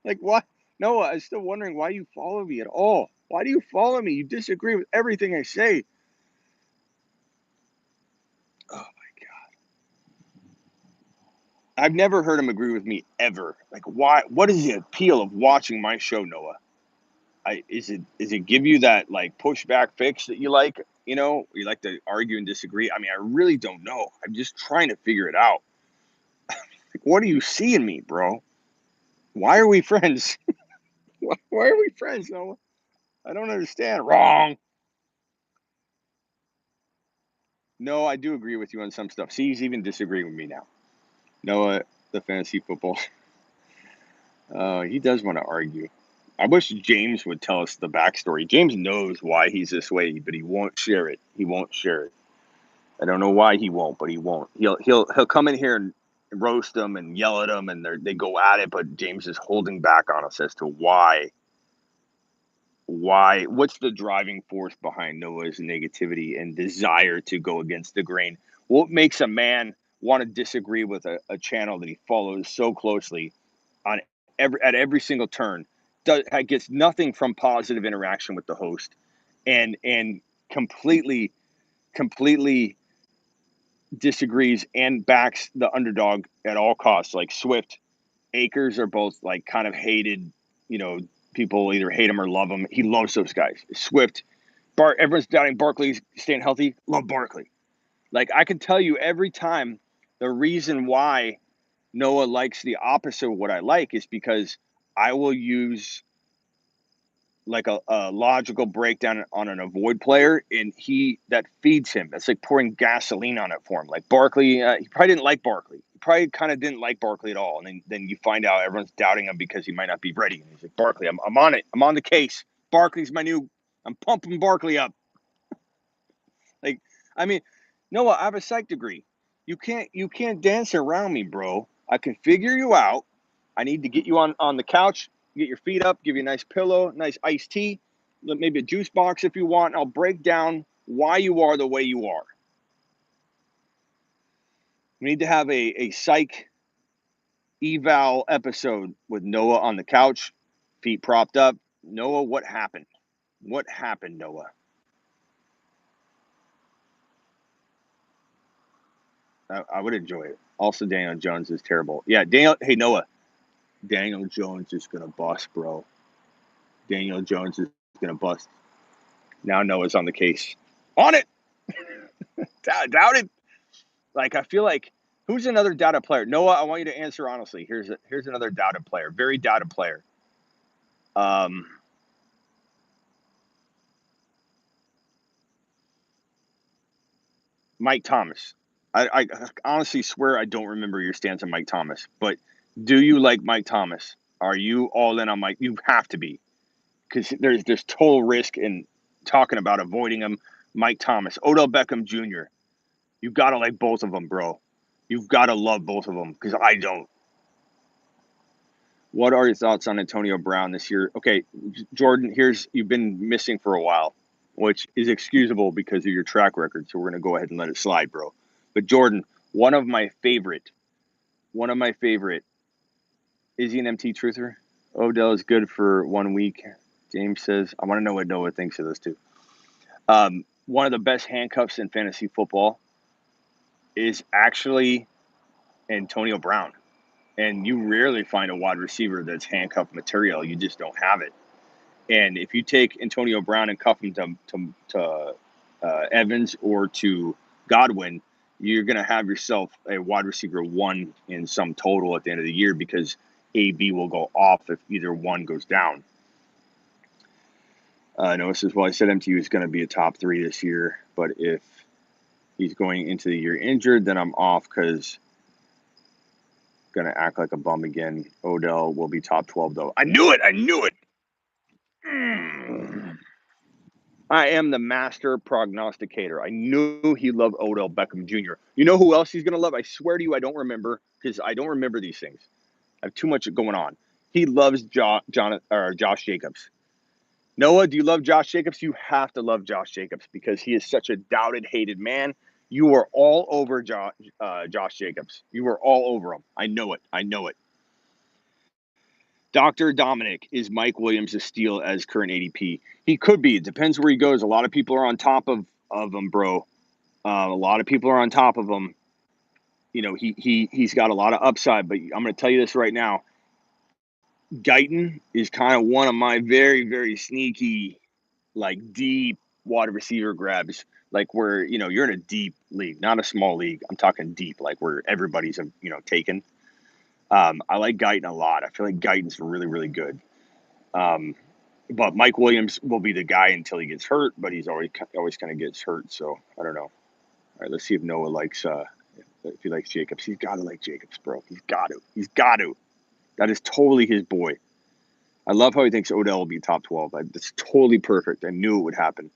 Like, what? Noah, I'm still wondering why you follow me at all. Why do you follow me? You disagree with everything I say. Oh, my God. I've never heard him agree with me ever. Like, why? What is the appeal of watching my show, Noah? Is it give you that, like, pushback fix that you like? You like to argue and disagree? I mean, I really don't know. I'm just trying to figure it out. Like, what do you see in me, bro? Why are we friends? Why are we friends, Noah? I don't understand. Wrong. No, I do agree with you on some stuff. See, he's even disagreeing with me now. Noah, the fantasy football. He does want to argue. I wish James would tell us the backstory. James knows why he's this way, but he won't share it. He won't share it. I don't know why he won't, but he won't. He'll come in here and roast them and yell at them, and they go at it. But James is holding back on us as to why. What's the driving force behind Noah's negativity and desire to go against the grain? What makes a man want to disagree with a channel that he follows so closely on at every single turn. Gets nothing from positive interaction with the host, and completely disagrees and backs the underdog at all costs. Like Swift, Akers are both like kind of hated. You know, people either hate him or love him. He loves those guys. Swift, everyone's doubting Barkley's staying healthy. Love Barkley. Like I can tell you every time the reason why Noah likes the opposite of what I like is because I will use like a logical breakdown on an avoid player, and that feeds him. That's like pouring gasoline on it for him. Like Barkley, he probably didn't like Barkley. He probably kind of didn't like Barkley at all. And then you find out everyone's doubting him because he might not be ready. And he's like, Barkley, I'm on it. I'm on the case. Barkley's I'm pumping Barkley up. Like, I mean, Noah, I have a psych degree. You can't dance around me, bro. I can figure you out. I need to get you on the couch, get your feet up, give you a nice pillow, nice iced tea, maybe a juice box if you want. I'll break down why you are the way you are. We need to have a psych eval episode with Noah on the couch, feet propped up. Noah, what happened? What happened, Noah? I would enjoy it. Also, Daniel Jones is terrible. Yeah, hey, Noah. Daniel Jones is going to bust, bro. Daniel Jones is going to bust. Now Noah's on the case. On it! Doubted. Like, I feel like, who's another doubted player? Noah, I want you to answer honestly. Here's another doubted player. Very doubted player. Mike Thomas. I honestly swear I don't remember your stance on Mike Thomas. But do you like Mike Thomas? Are you all in on Mike? You have to be. Because there's total risk in talking about avoiding him. Mike Thomas, Odell Beckham Jr. You've got to like both of them, bro. You've got to love both of them because I don't. What are your thoughts on Antonio Brown this year? Okay, Jordan, you've been missing for a while, which is excusable because of your track record. So we're going to go ahead and let it slide, bro. But Jordan, one of my favorite, is he an MT truther? Odell is good for 1 week. James says, I want to know what Noah thinks of those two. One of the best handcuffs in fantasy football is actually Antonio Brown. And you rarely find a wide receiver that's handcuff material. You just don't have it. And if you take Antonio Brown and cuff him to Evans or to Godwin, you're going to have yourself a wide receiver 1 in some total at the end of the year because AB will go off if either one goes down. Noah says, well, I said MTU is going to be a top 3 this year, but if he's going into the year injured, then I'm off because going to act like a bum again. Odell will be top 12, though. I knew it. I am the master prognosticator. I knew he loved Odell Beckham Jr. You know who else he's going to love? I swear to you, I don't remember because I don't remember these things. I have too much going on. He loves Josh Jacobs. Noah, do you love Josh Jacobs? You have to love Josh Jacobs because he is such a doubted, hated man. You were all over Josh Jacobs. You were all over him. I know it. Dr. Dominic, is Mike Williams a steal as current ADP? He could be. It depends where he goes. A lot of people are on top of him, bro. A lot of people are on top of him. You know, he's got a lot of upside, but I'm going to tell you this right now. Guyton is kind of one of my very, very sneaky, like deep wide receiver grabs, like where, you know, you're in a deep league, not a small league. I'm talking deep, like where everybody's, you know, taken. I like Guyton a lot. I feel like Guyton's really, really good. But Mike Williams will be the guy until he gets hurt, but he's always kind of gets hurt. So I don't know. All right, let's see if Noah likes, if he likes Jacobs. He's got to like Jacobs, bro. He's got to. That is totally his boy. I love how he thinks Odell will be top 12. That's totally perfect. I knew it would happen.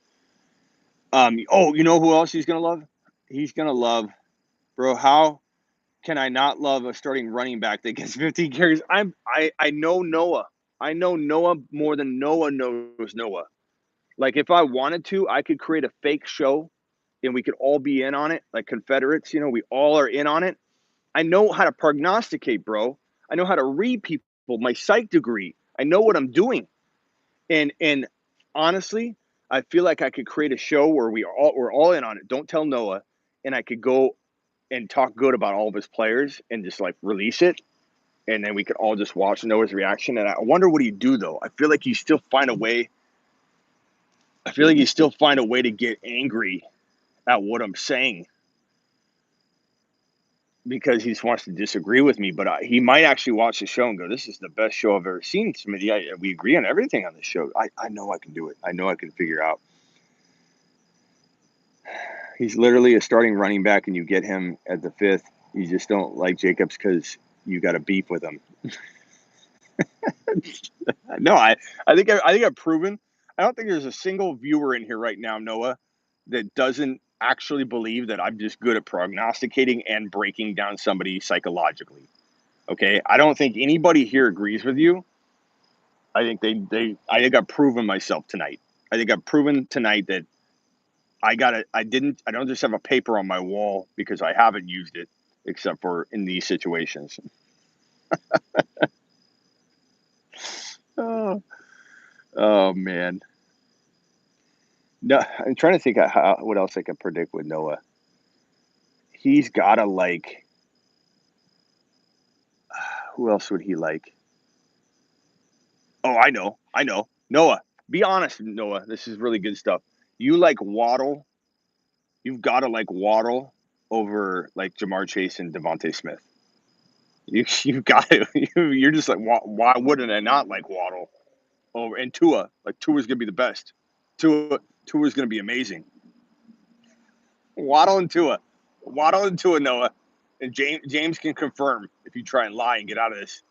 You know who else he's going to love? He's going to love, bro, how can I not love a starting running back that gets 15 carries? I know Noah. I know Noah more than Noah knows Noah. Like, if I wanted to, I could create a fake show and we could all be in on it, like Confederates, you know, we all are in on it. I know how to prognosticate, bro. I know how to read people people, my psych degree. I know what I'm doing. And honestly, I feel like I could create a show where we're all in on it. Don't tell Noah, and I could go and talk good about all of his players and just like release it, and then we could all just watch Noah's reaction. And I wonder what he'd do though. I feel like he still find a way. I feel like he still find a way to get angry at what I'm saying because he just wants to disagree with me. But he might actually watch the show and go, "This is the best show I've ever seen, Smitty. We agree on everything on this show. I know I can do it. I know I can figure out." He's literally a starting running back, and you get him at the 5th. You just don't like Jacobs because you got a beef with him. No, I think I've proven. I don't think there's a single viewer in here right now, Noah, that doesn't actually believe that I'm just good at prognosticating and breaking down somebody psychologically. Okay, I don't think anybody here agrees with you. I think I think I've proven myself tonight. I think I've proven tonight that I don't just have a paper on my wall because I haven't used it except for in these situations. Oh, oh man. No, I'm trying to think of what else I could predict with Noah. He's gotta like. Who else would he like? Oh, I know. Noah, be honest, Noah. This is really good stuff. You like Waddle? You've got to like Waddle over like Jamar Chase and Devontae Smith. You've got to. You're just like, why wouldn't I not like Waddle over and Tua? Like Tua's gonna be the best. Tua's gonna be amazing. Waddle and Tua, Noah, and James can confirm if you try and lie and get out of this.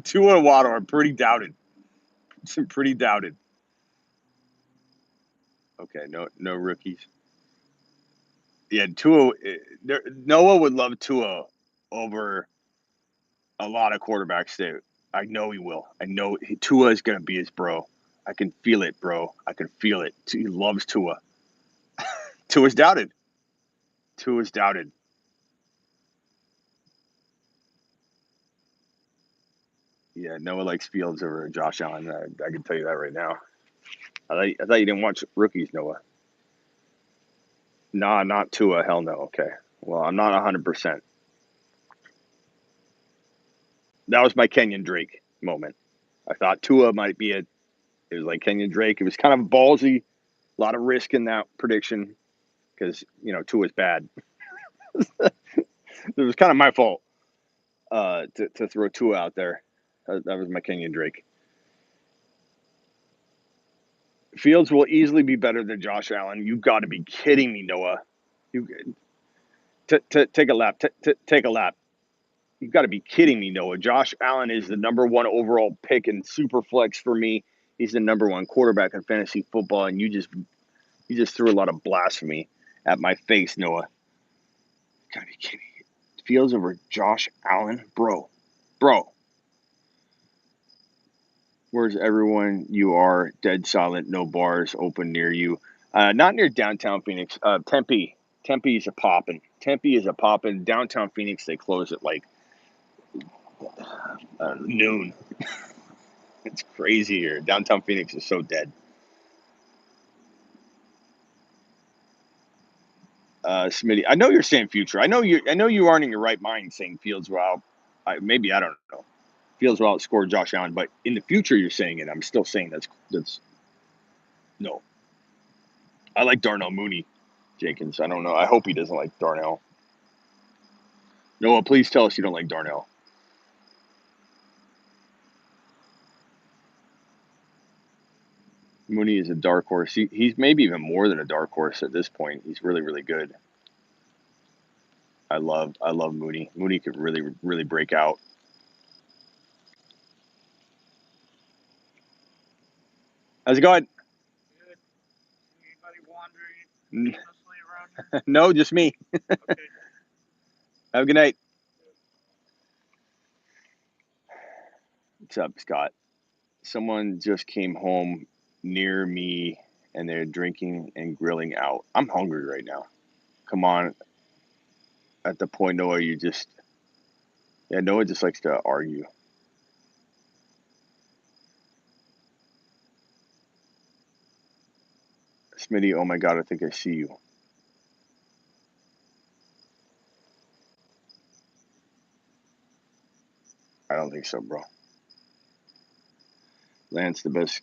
Tua and Waddle are pretty doubted. Pretty doubted. Okay, no rookies. Yeah, Tua. Noah would love Tua over a lot of quarterbacks too. I know he will. I know Tua is gonna be his bro. I can feel it, bro. I can feel it. He loves Tua. Tua's doubted. Tua's doubted. Yeah, Noah likes Fields over Josh Allen. I can tell you that right now. I thought you didn't watch rookies, Noah. Nah, not Tua. Hell no. Okay. Well, I'm not 100%. That was my Kenyon Drake moment. I thought Tua might be it. It was like Kenyon Drake. It was kind of ballsy. A lot of risk in that prediction because Tua's bad. It was kind of my fault to throw Tua out there. That was my Kenyon Drake. Fields will easily be better than Josh Allen. You got to be kidding me, Noah. You take a lap. Take a lap. You've got to be kidding me, Noah. Josh Allen is the number one overall pick in Superflex for me. He's the number one quarterback in fantasy football, and you just threw a lot of blasphemy at my face, Noah. You gotta be kidding me. Fields over Josh Allen, bro. Where's everyone? You are dead silent. No bars open near you. Not near downtown Phoenix. Tempe. Tempe is a poppin'. Tempe is a poppin'. Downtown Phoenix, they close at like noon. It's crazy here. Downtown Phoenix is so dead. Smitty, I know you're saying future. I know you aren't in your right mind saying Fields will out. Maybe I don't know. Fields will outscore Josh Allen, but in the future you're saying it. I'm still saying that's no. I like Darnell Mooney, Jenkins. I don't know. I hope he doesn't like Darnell. Noah, please tell us you don't like Darnell. Mooney is a dark horse. He's maybe even more than a dark horse at this point. He's really, really good. I love Mooney. Mooney could really, really break out. How's it going? Good. Anybody wandering aimlessly around here? No, just me. Okay. Have a good night. What's up, Scott? Someone just came home near me and they're drinking and grilling out. I'm hungry right now. Come on. At the point, Noah, you just Yeah, Noah just likes to argue. Smitty, oh my God, I think I see you. I don't think so, bro. Lance, the best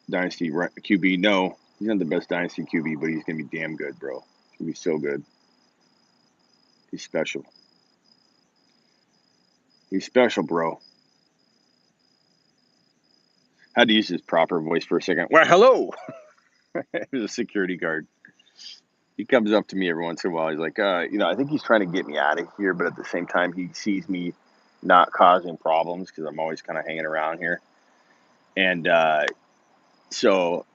dynasty QB. No, he's not the best dynasty QB, but he's going to be damn good, bro. He's going to be so good. He's special. He's special, bro. Had to use his proper voice for a second. Well, hello. It was a security guard. He comes up to me every once in a while. He's like, I think he's trying to get me out of here, but at the same time, he sees me not causing problems because I'm always kind of hanging around here. And so,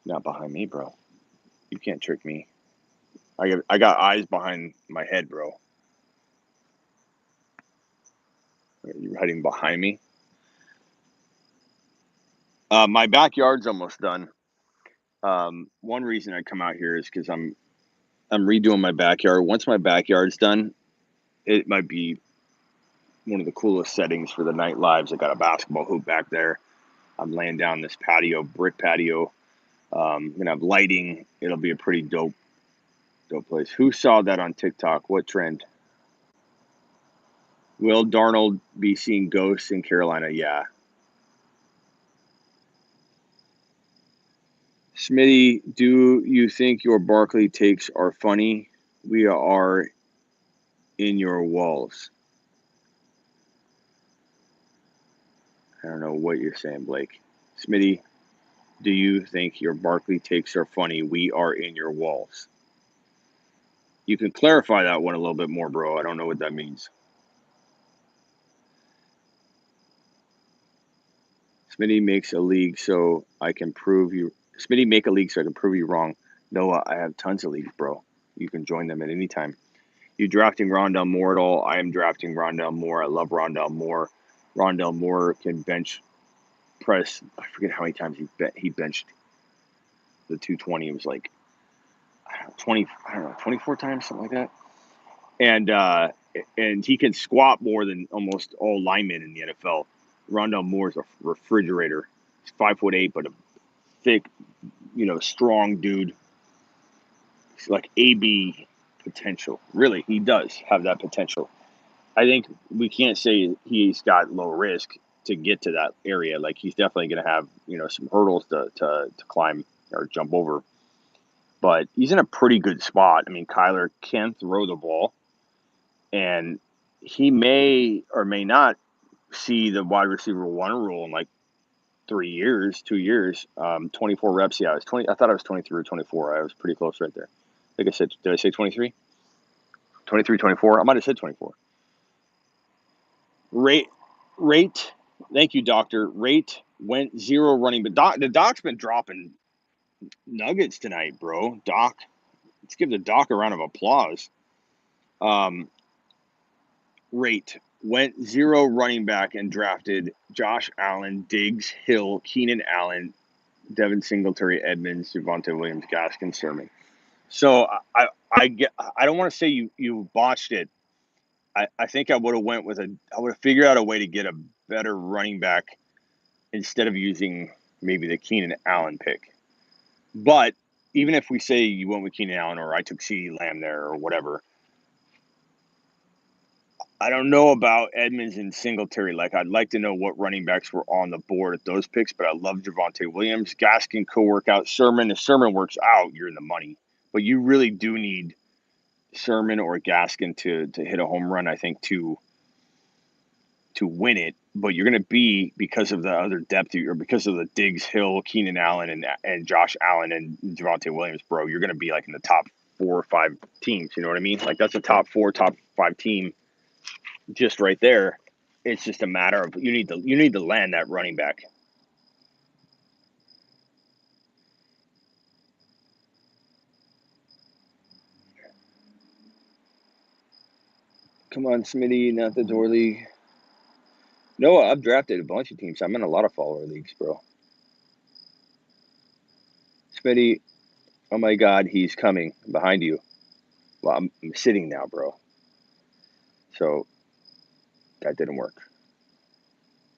not behind me, bro. You can't trick me. I got eyes behind my head, bro. You're hiding behind me. My backyard's almost done. One reason I come out here is because I'm redoing my backyard. Once my backyard's done, it might be one of the coolest settings for the night lives. I got a basketball hoop back there. I'm laying down this patio, brick patio. Gonna have lighting. It'll be a pretty dope place. Who saw that on TikTok? What trend? Will Darnold be seeing ghosts in Carolina? Yeah. Smitty, do you think your Barkley takes are funny? We are in your walls. I don't know what you're saying, Blake. Smitty, do you think your Barkley takes are funny? We are in your walls. You can clarify that one a little bit more, bro. I don't know what that means. Smitty makes a league so I can prove you. Smitty, make a league so I can prove you wrong. Noah, I have tons of leagues, bro. You can join them at any time. You drafting Rondell Moore at all? I am drafting Rondell Moore. I love Rondell Moore. Rondell Moore can bench press. I forget how many times he benched the 220. It was like 24 times, something like that. And he can squat more than almost all linemen in the NFL. Rondell Moore's a refrigerator. He's 5'8", but a thick, strong dude. He's like AB potential. Really, he does have that potential. I think we can't say he's got low risk to get to that area. Like, he's definitely going to have, some hurdles to climb or jump over. But he's in a pretty good spot. I mean, Kyler can throw the ball, and he may or may not see the wide receiver one rule in like 2 years. 24 reps. Yeah, I was 20. I thought I was 23 or 24. I was pretty close right there. Like I said, did I say 23? 23, 24. I might have said 24. Rate. Thank you, doctor. Rate went 0 running, but the doc's been dropping nuggets tonight, bro. Doc, let's give the doc a round of applause. Rate went 0 running back and drafted Josh Allen, Diggs, Hill, Keenan Allen, Devin Singletary, Edmonds, Javonte Williams, Gaskin, Sermon. So I don't want to say you botched it. I think I would have figured out a way to get a better running back instead of using maybe the Keenan Allen pick. But even if we say you went with Keenan Allen or I took CeeDee Lamb there or whatever, I don't know about Edmonds and Singletary. Like, I'd like to know what running backs were on the board at those picks, but I love Javonte Williams. Gaskin could work out. Sermon, if Sermon works out, you're in the money. But you really do need Sermon or Gaskin to hit a home run, I think, to win it. But you're going to be, because of the other depth, or because of the Diggs, Hill, Keenan Allen, and Josh Allen and Javonte Williams, bro, you're going to be like in the top 4 or 5 teams. You know what I mean? Like, that's a top 4, top 5 team just right there. It's just a matter of you need to land that running back. Come on, Smitty, not the door league. No, I've drafted a bunch of teams. I'm in a lot of follower leagues, bro. Smitty, oh my God, he's coming behind you. Well, I'm sitting now, bro. So that didn't work.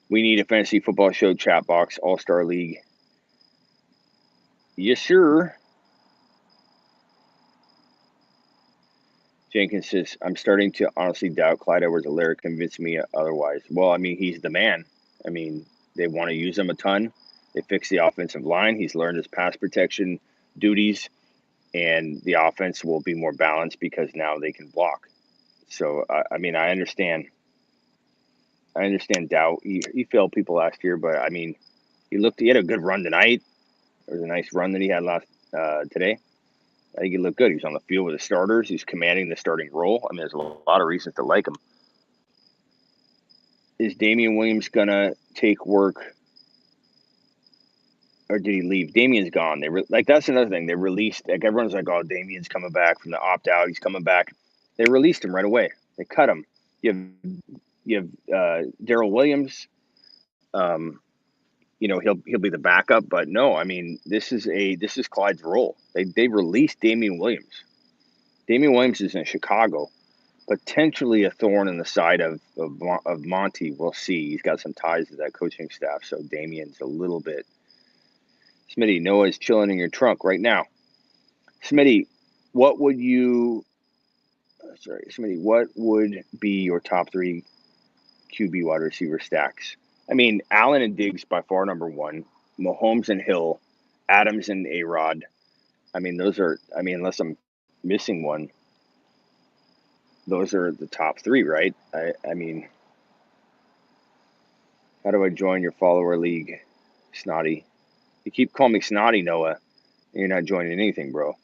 We need a fantasy football show chat box, All-Star League. Yes, sir. Jenkins says, I'm starting to honestly doubt Clyde Edwards-Helaire convinced me otherwise. Well, I mean, he's the man. I mean, they want to use him a ton. They fixed the offensive line. He's learned his pass protection duties, and the offense will be more balanced because now they can block. So, I mean, I understand. I understand doubt. He failed people last year, but I mean, he had a good run tonight. There was a nice run that he had today. I think he looked good. He was on the field with the starters. He's commanding the starting role. I mean, there's a lot of reasons to like him. Is Damian Williams gonna take work, or did he leave? Damian's gone. That's another thing. They released, like, everyone's like, oh, Damian's coming back from the opt out. He's coming back. They released him right away. They cut him. You have Darrell Williams. He'll be the backup, but no, I mean, this is Clyde's role. They released Damian Williams. Damian Williams is in Chicago, potentially a thorn in the side of Monty. We'll see. He's got some ties to that coaching staff, so Damian's a little bit. Smitty, Noah's chilling in your trunk right now. Smitty, what would be your top 3 QB wide receiver stacks? I mean, Allen and Diggs by far number 1. Mahomes and Hill, Adams and A-Rod. I mean, unless I'm missing one, those are the top 3, right? I mean, how do I join your follower league, Snotty? You keep calling me Snotty, Noah, and you're not joining anything, bro.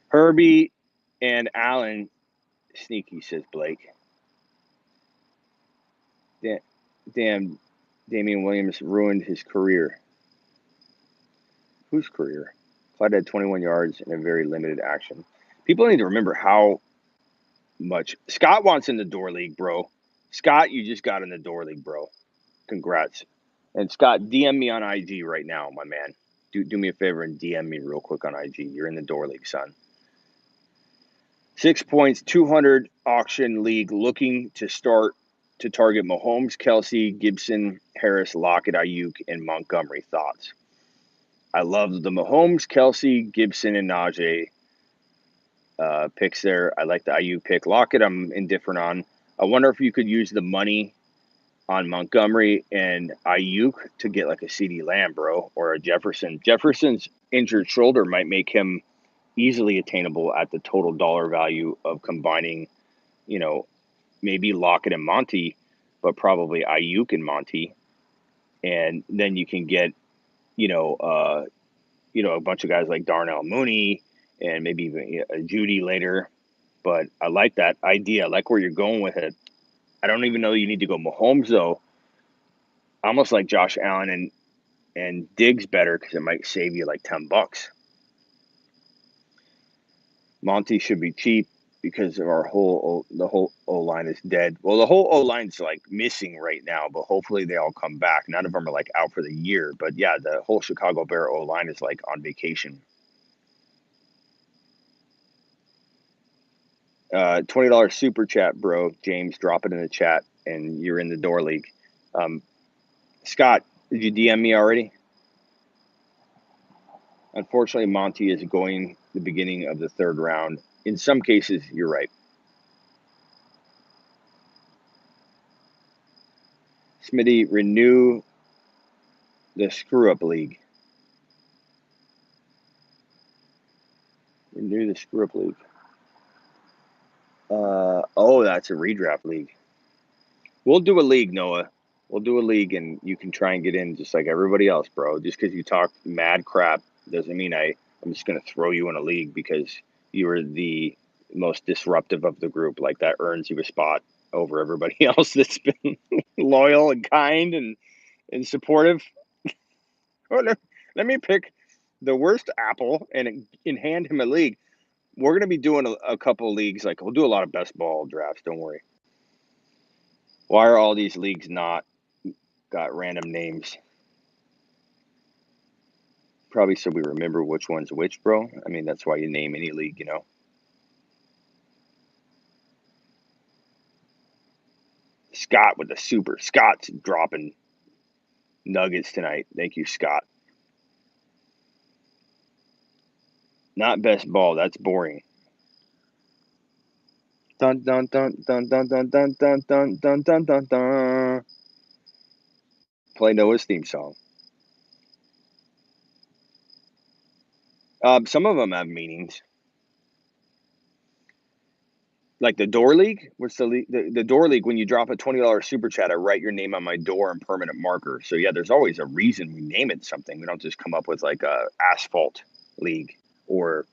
Herbie and Allen, sneaky, says Blake. Damn, Damian Williams ruined his career. Whose career? Clyde had 21 yards in a very limited action. People need to remember how much Scott wants in the door league, bro. Scott, you just got in the door league, bro. Congrats. And Scott, DM me on IG right now, my man. Do me a favor and DM me real quick on IG. You're in the door league, son. 6 points, 200 auction league, looking to start to target Mahomes, Kelsey, Gibson, Harris, Lockett, Ayuk, and Montgomery. Thoughts? I love the Mahomes, Kelsey, Gibson, and Najee picks there. I like the Ayuk pick. Lockett, I'm indifferent on. I wonder if you could use the money on Montgomery and Ayuk to get like a CeeDee Lamb, bro, or a Jefferson. Jefferson's injured shoulder might make him easily attainable at the total dollar value of combining, maybe Lockett and Monty, but probably Ayuk and Monty. And then you can get, a bunch of guys like Darnell Mooney and maybe even Judy later. But I like that idea. I like where you're going with it. I don't even know you need to go Mahomes, though. I almost like Josh Allen and Diggs better because it might save you like $10. Monty should be cheap because of the whole O-line is dead. Well, the whole O-line's like missing right now, but hopefully they all come back. None of them are like out for the year, but yeah, the whole Chicago Bear O-line is like on vacation. $20 super chat, bro. James, drop it in the chat, and you're in the door league. Scott, did you DM me already? Unfortunately, Monty is going the beginning of the 3rd round. In some cases, you're right. Smitty, renew the screw-up league. Renew the screw-up league. That's a redraft league. We'll do a league, Noah. We'll do a league, and you can try and get in just like everybody else, bro. Just because you talk mad crap doesn't mean I'm just going to throw you in a league because you were the most disruptive of the group. Like, that earns you a spot over everybody else that's been loyal and kind and supportive. Let me pick the worst apple and hand him a league. We're going to be doing a couple of leagues. Like, we'll do a lot of best ball drafts. Don't worry. Why are all these leagues not got random names? Probably so we remember which one's which, bro. I mean, that's why you name any league, Scott with the super. Scott's dropping nuggets tonight. Thank you, Scott. Not best ball. That's boring. Dun dun dun dun dun dun dun dun dun dun dun dun dun. Play Noah's theme song. Some of them have meanings. Like the door league. What's the league? The door league? When you drop a $20 super chat, I write your name on my door in permanent marker. So yeah, there's always a reason we name it something. We don't just come up with like a asphalt league or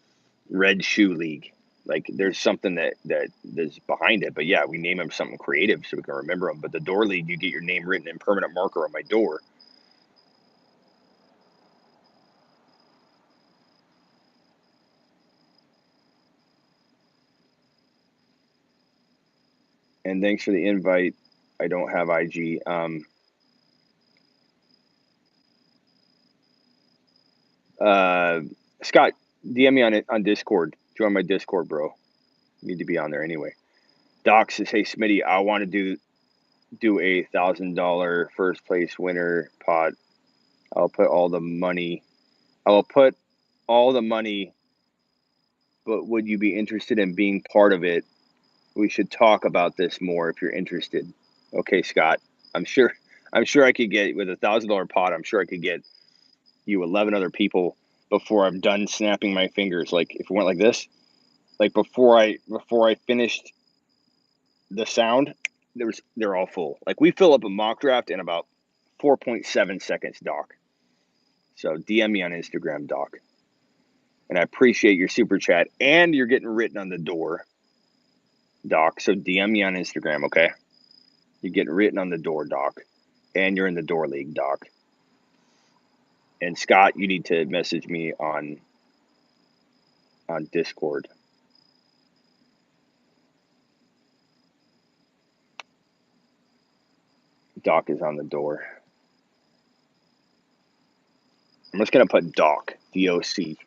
red shoe league. Like there's something that's behind it. But yeah, we name them something creative so we can remember them. But the door league, you get your name written in permanent marker on my door. And thanks for the invite. I don't have IG. Scott, DM me on Discord. Join my Discord, bro. You need to be on there anyway. Doc says, "Hey Smitty, I want to do a $1,000 first place winner pot. I will put all the money, but would you be interested in being part of it? We should talk about this more if you're interested." Okay, Scott. I'm sure I could get with $1,000 pot. I'm sure I could get you 11 other people before I'm done snapping my fingers. Like if it went like this, like before I finished the sound, they're all full. Like we fill up a mock draft in about 4.7 seconds, Doc. So DM me on Instagram, Doc. And I appreciate your super chat, and you're getting written on the door, Doc. So DM me on Instagram, okay? You're getting written on the door, Doc, and you're in the door league, Doc. And Scott, you need to message me on Discord. Doc is on the door. I'm just gonna put Doc, D-O-C,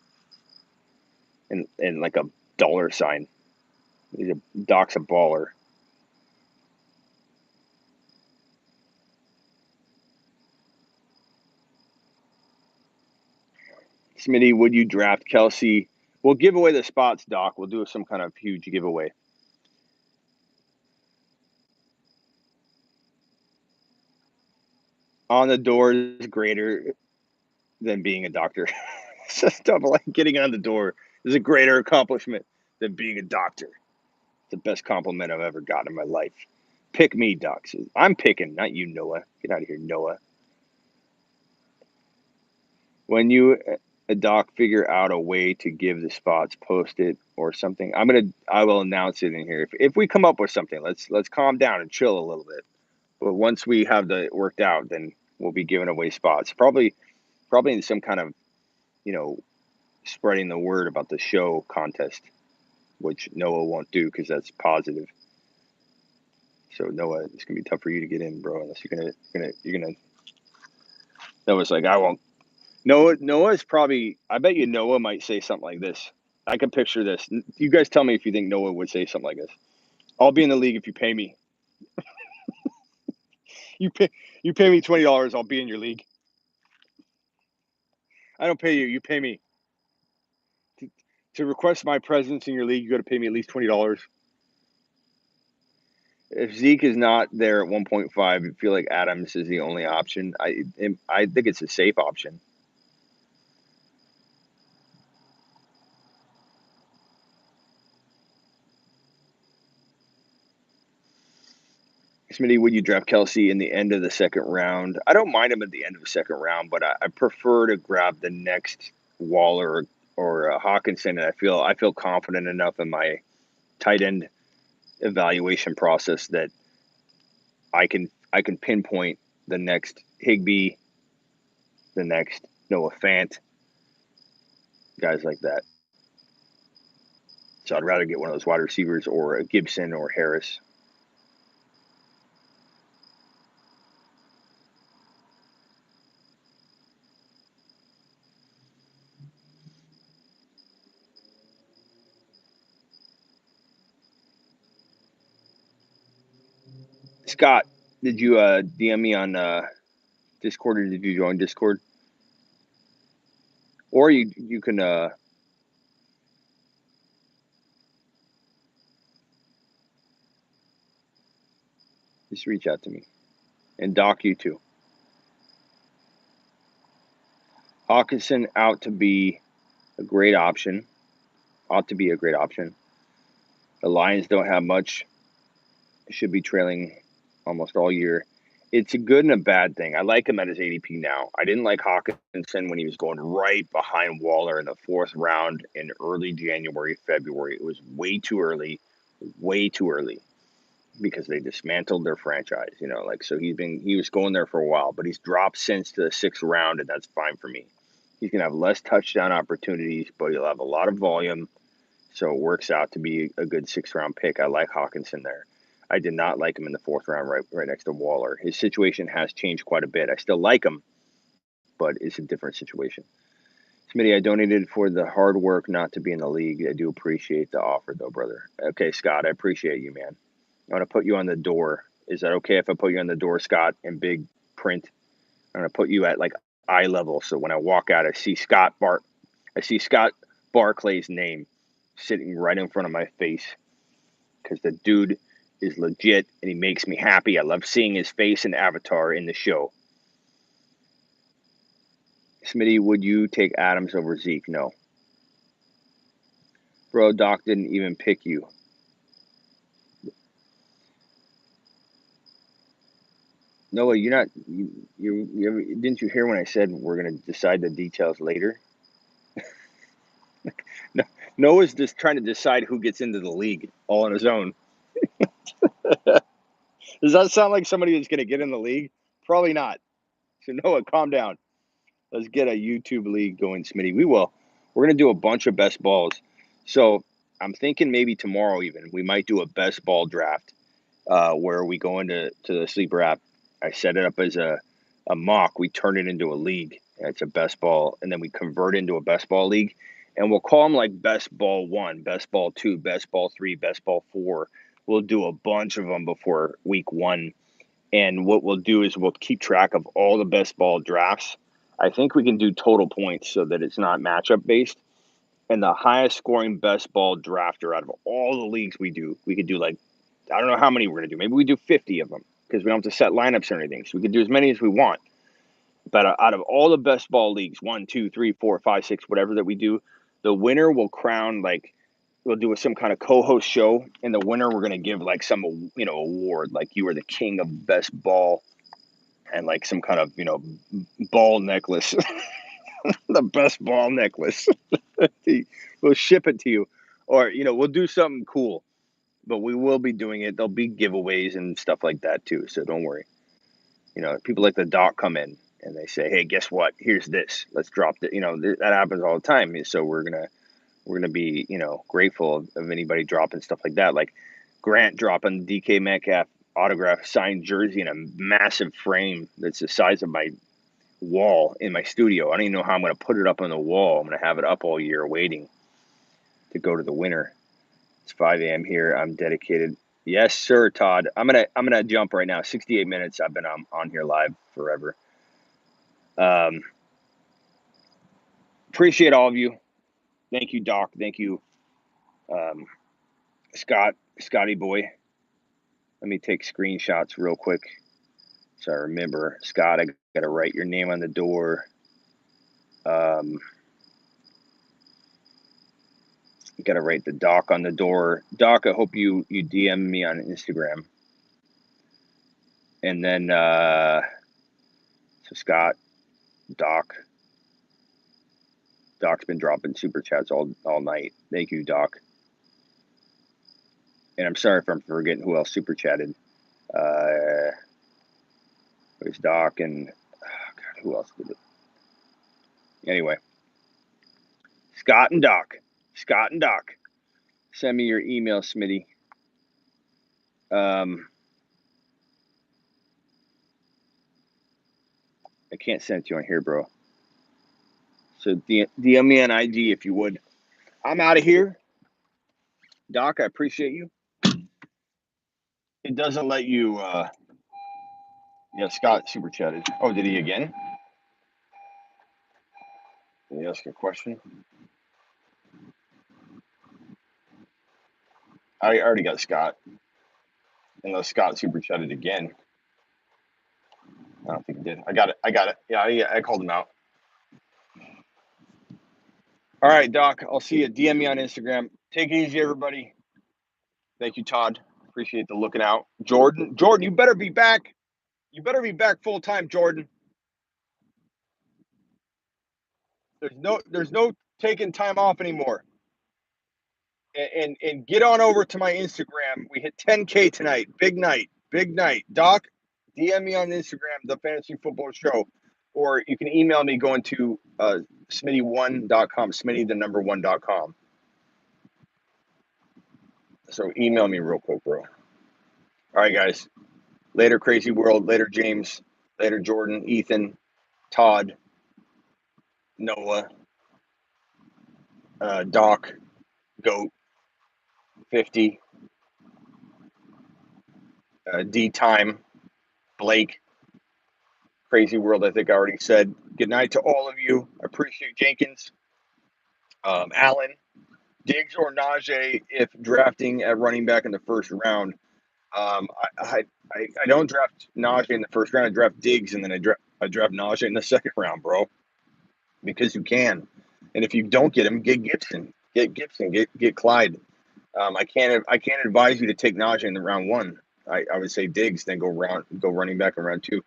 and like a dollar sign. Doc's a baller. Smitty, would you draft Kelsey? We'll give away the spots, Doc. We'll do some kind of huge giveaway. On the door is greater than being a doctor. Stuff like getting on the door is a greater accomplishment than being a doctor. It's the best compliment I've ever gotten in my life. Pick me, Doc. I'm picking, not you, Noah. Get out of here, Noah. When you, Doc, figure out a way to give the spots, post it or something. I will announce it in here. If we come up with something, let's calm down and chill a little bit. But once we have that worked out, then we'll be giving away spots. Probably in some kind of, spreading the word about the show contest, which Noah won't do because that's positive. So Noah, it's gonna be tough for you to get in, bro, unless you're gonna. Noah's like, I won't. Noah's probably. I bet you Noah might say something like this. I can picture this. You guys tell me if you think Noah would say something like this. I'll be in the league if you pay me. You pay me $20, I'll be in your league. I don't pay you. You pay me. To request my presence in your league, you got to pay me at least $20. If Zeke is not there at 1.5, I feel like Adams is the only option. I think it's a safe option. Smitty, would you draft Kelsey in the end of the second round? I don't mind him at the end of the second round, but I prefer to grab the next Waller or Hawkinson. And I feel confident enough in my tight end evaluation process that I can pinpoint the next Higbee, the next Noah Fant, guys like that. So I'd rather get one of those wide receivers or a Gibson or Harris. Scott, did you DM me on Discord, or did you join Discord? Or you can just reach out to me. And Doc, you too. Hawkinson out to be a great option. Ought to be a great option. The Lions don't have much. Should be trailing almost all year. It's a good and a bad thing. I like him at his ADP now. I didn't like Hawkinson when he was going right behind Waller in the 4th round in early January, February. It was way too early because they dismantled their franchise, so he was going there for a while, but he's dropped since the 6th round, and that's fine for me. He's going to have less touchdown opportunities, but he'll have a lot of volume, so it works out to be a good 6th round pick. I like Hawkinson there. I did not like him in the 4th round right next to Waller. His situation has changed quite a bit. I still like him, but it's a different situation. Smitty, I donated for the hard work not to be in the league. I do appreciate the offer, though, brother. Okay, Scott, I appreciate you, man. I'm going to put you on the door. Is that okay if I put you on the door, Scott, in big print? I'm going to put you at like eye level, so when I walk out, I see Scott Barclay's name sitting right in front of my face, because the dude is legit and he makes me happy. I love seeing his face and avatar in the show. Smitty, would you take Adams over Zeke? No. Bro, Doc didn't even pick you. Noah, you're not. Didn't you hear when I said we're going to decide the details later? No, Noah's just trying to decide who gets into the league all on his own. Does that sound like somebody that's going to get in the league? Probably not. So Noah, calm down. Let's get a YouTube league going, Smitty. We will. We're going to do a bunch of best balls. So I'm thinking maybe tomorrow even we might do a best ball draft where we go into the Sleeper app. I set it up as a mock. We turn it into a league. It's a best ball, and then we convert into a best ball league. And we'll call them like best ball 1, best ball 2, best ball 3, best ball 4. We'll do a bunch of them before week 1. And what we'll do is we'll keep track of all the best ball drafts. I think we can do total points so that it's not matchup based. And the highest scoring best ball drafter out of all the leagues we could do like, I don't know how many we're going to do. Maybe we do 50 of them because we don't have to set lineups or anything. So we could do as many as we want. But out of all the best ball leagues, 1, 2, 3, 4, 5, 6, whatever that we do, the winner will crown, like, we'll do some kind of co-host show, and the winner we're going to give like some award, like you are the king of best ball, and like some kind of ball necklace. The best ball necklace. We'll ship it to you, or we'll do something cool, but we will be doing it. There'll be giveaways and stuff like that too, so don't worry. People like the Doc come in and they say, hey, guess what, here's this, let's drop it. That happens all the time, so we're gonna be grateful of anybody dropping stuff like that, like Grant dropping DK Metcalf autograph signed jersey in a massive frame that's the size of my wall in my studio. I don't even know how I'm going to put it up on the wall. I'm going to have it up all year waiting to go to the winner. It's 5 a.m. here. I'm dedicated. Yes, sir, Todd. I'm gonna jump right now. 68 minutes. I've been on here live forever. Appreciate all of you. Thank you, Doc. Thank you, Scotty boy. Let me take screenshots real quick so I remember. Scott, I got to write your name on the door. Got to write the Doc on the door. Doc, I hope you DM me on Instagram. And then, so Scott, Doc's been dropping super chats all night. Thank you, Doc. And I'm sorry if I'm forgetting who else super chatted. It was Doc and God, who else did it? Anyway, Scott and Doc. Send me your email, Smitty. I can't send it to you on here, bro. So DM me on IG if you would. I'm out of here. Doc, I appreciate you. It doesn't let you Yeah, Scott super chatted. Oh, did he again? Did he ask a question? I already got Scott. Unless Scott super chatted again. I don't think he did. I got it. Yeah, I called him out. All right, Doc. I'll see you. DM me on Instagram. Take it easy, everybody. Thank you, Todd. Appreciate the looking out. Jordan, you better be back. You better be back full time, Jordan. There's no taking time off anymore. And get on over to my Instagram. We hit 10K tonight. Big night. Big night. Doc, DM me on Instagram, the Fantasy Football Show, or you can email me going to Smitty1.com. Smitty the number 1.com. So email me real quick, bro. All right, guys. Later, Crazy World. Later, James. Later, Jordan, Ethan, Todd, Noah, Doc, Goat, 50, D Time, Blake, Crazy World. I think I already said. Good night to all of you. I appreciate Jenkins, Allen, Diggs, or Najee if drafting at running back in the first round. I don't draft Najee in the first round. I draft Diggs, and then I draft Najee in the second round, bro, because you can. And if you don't get him, get Gibson. Get Clyde. I can't advise you to take Najee in the round one. I would say Diggs, then go running back in round two.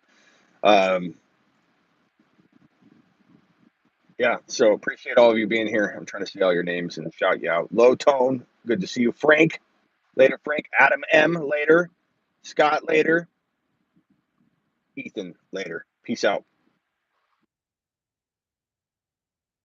Yeah, so appreciate all of you being here. I'm trying to see all your names and shout you out. Low Tone, good to see you. Frank, later. Frank, Adam M, later. Scott, later. Ethan, later. Peace out.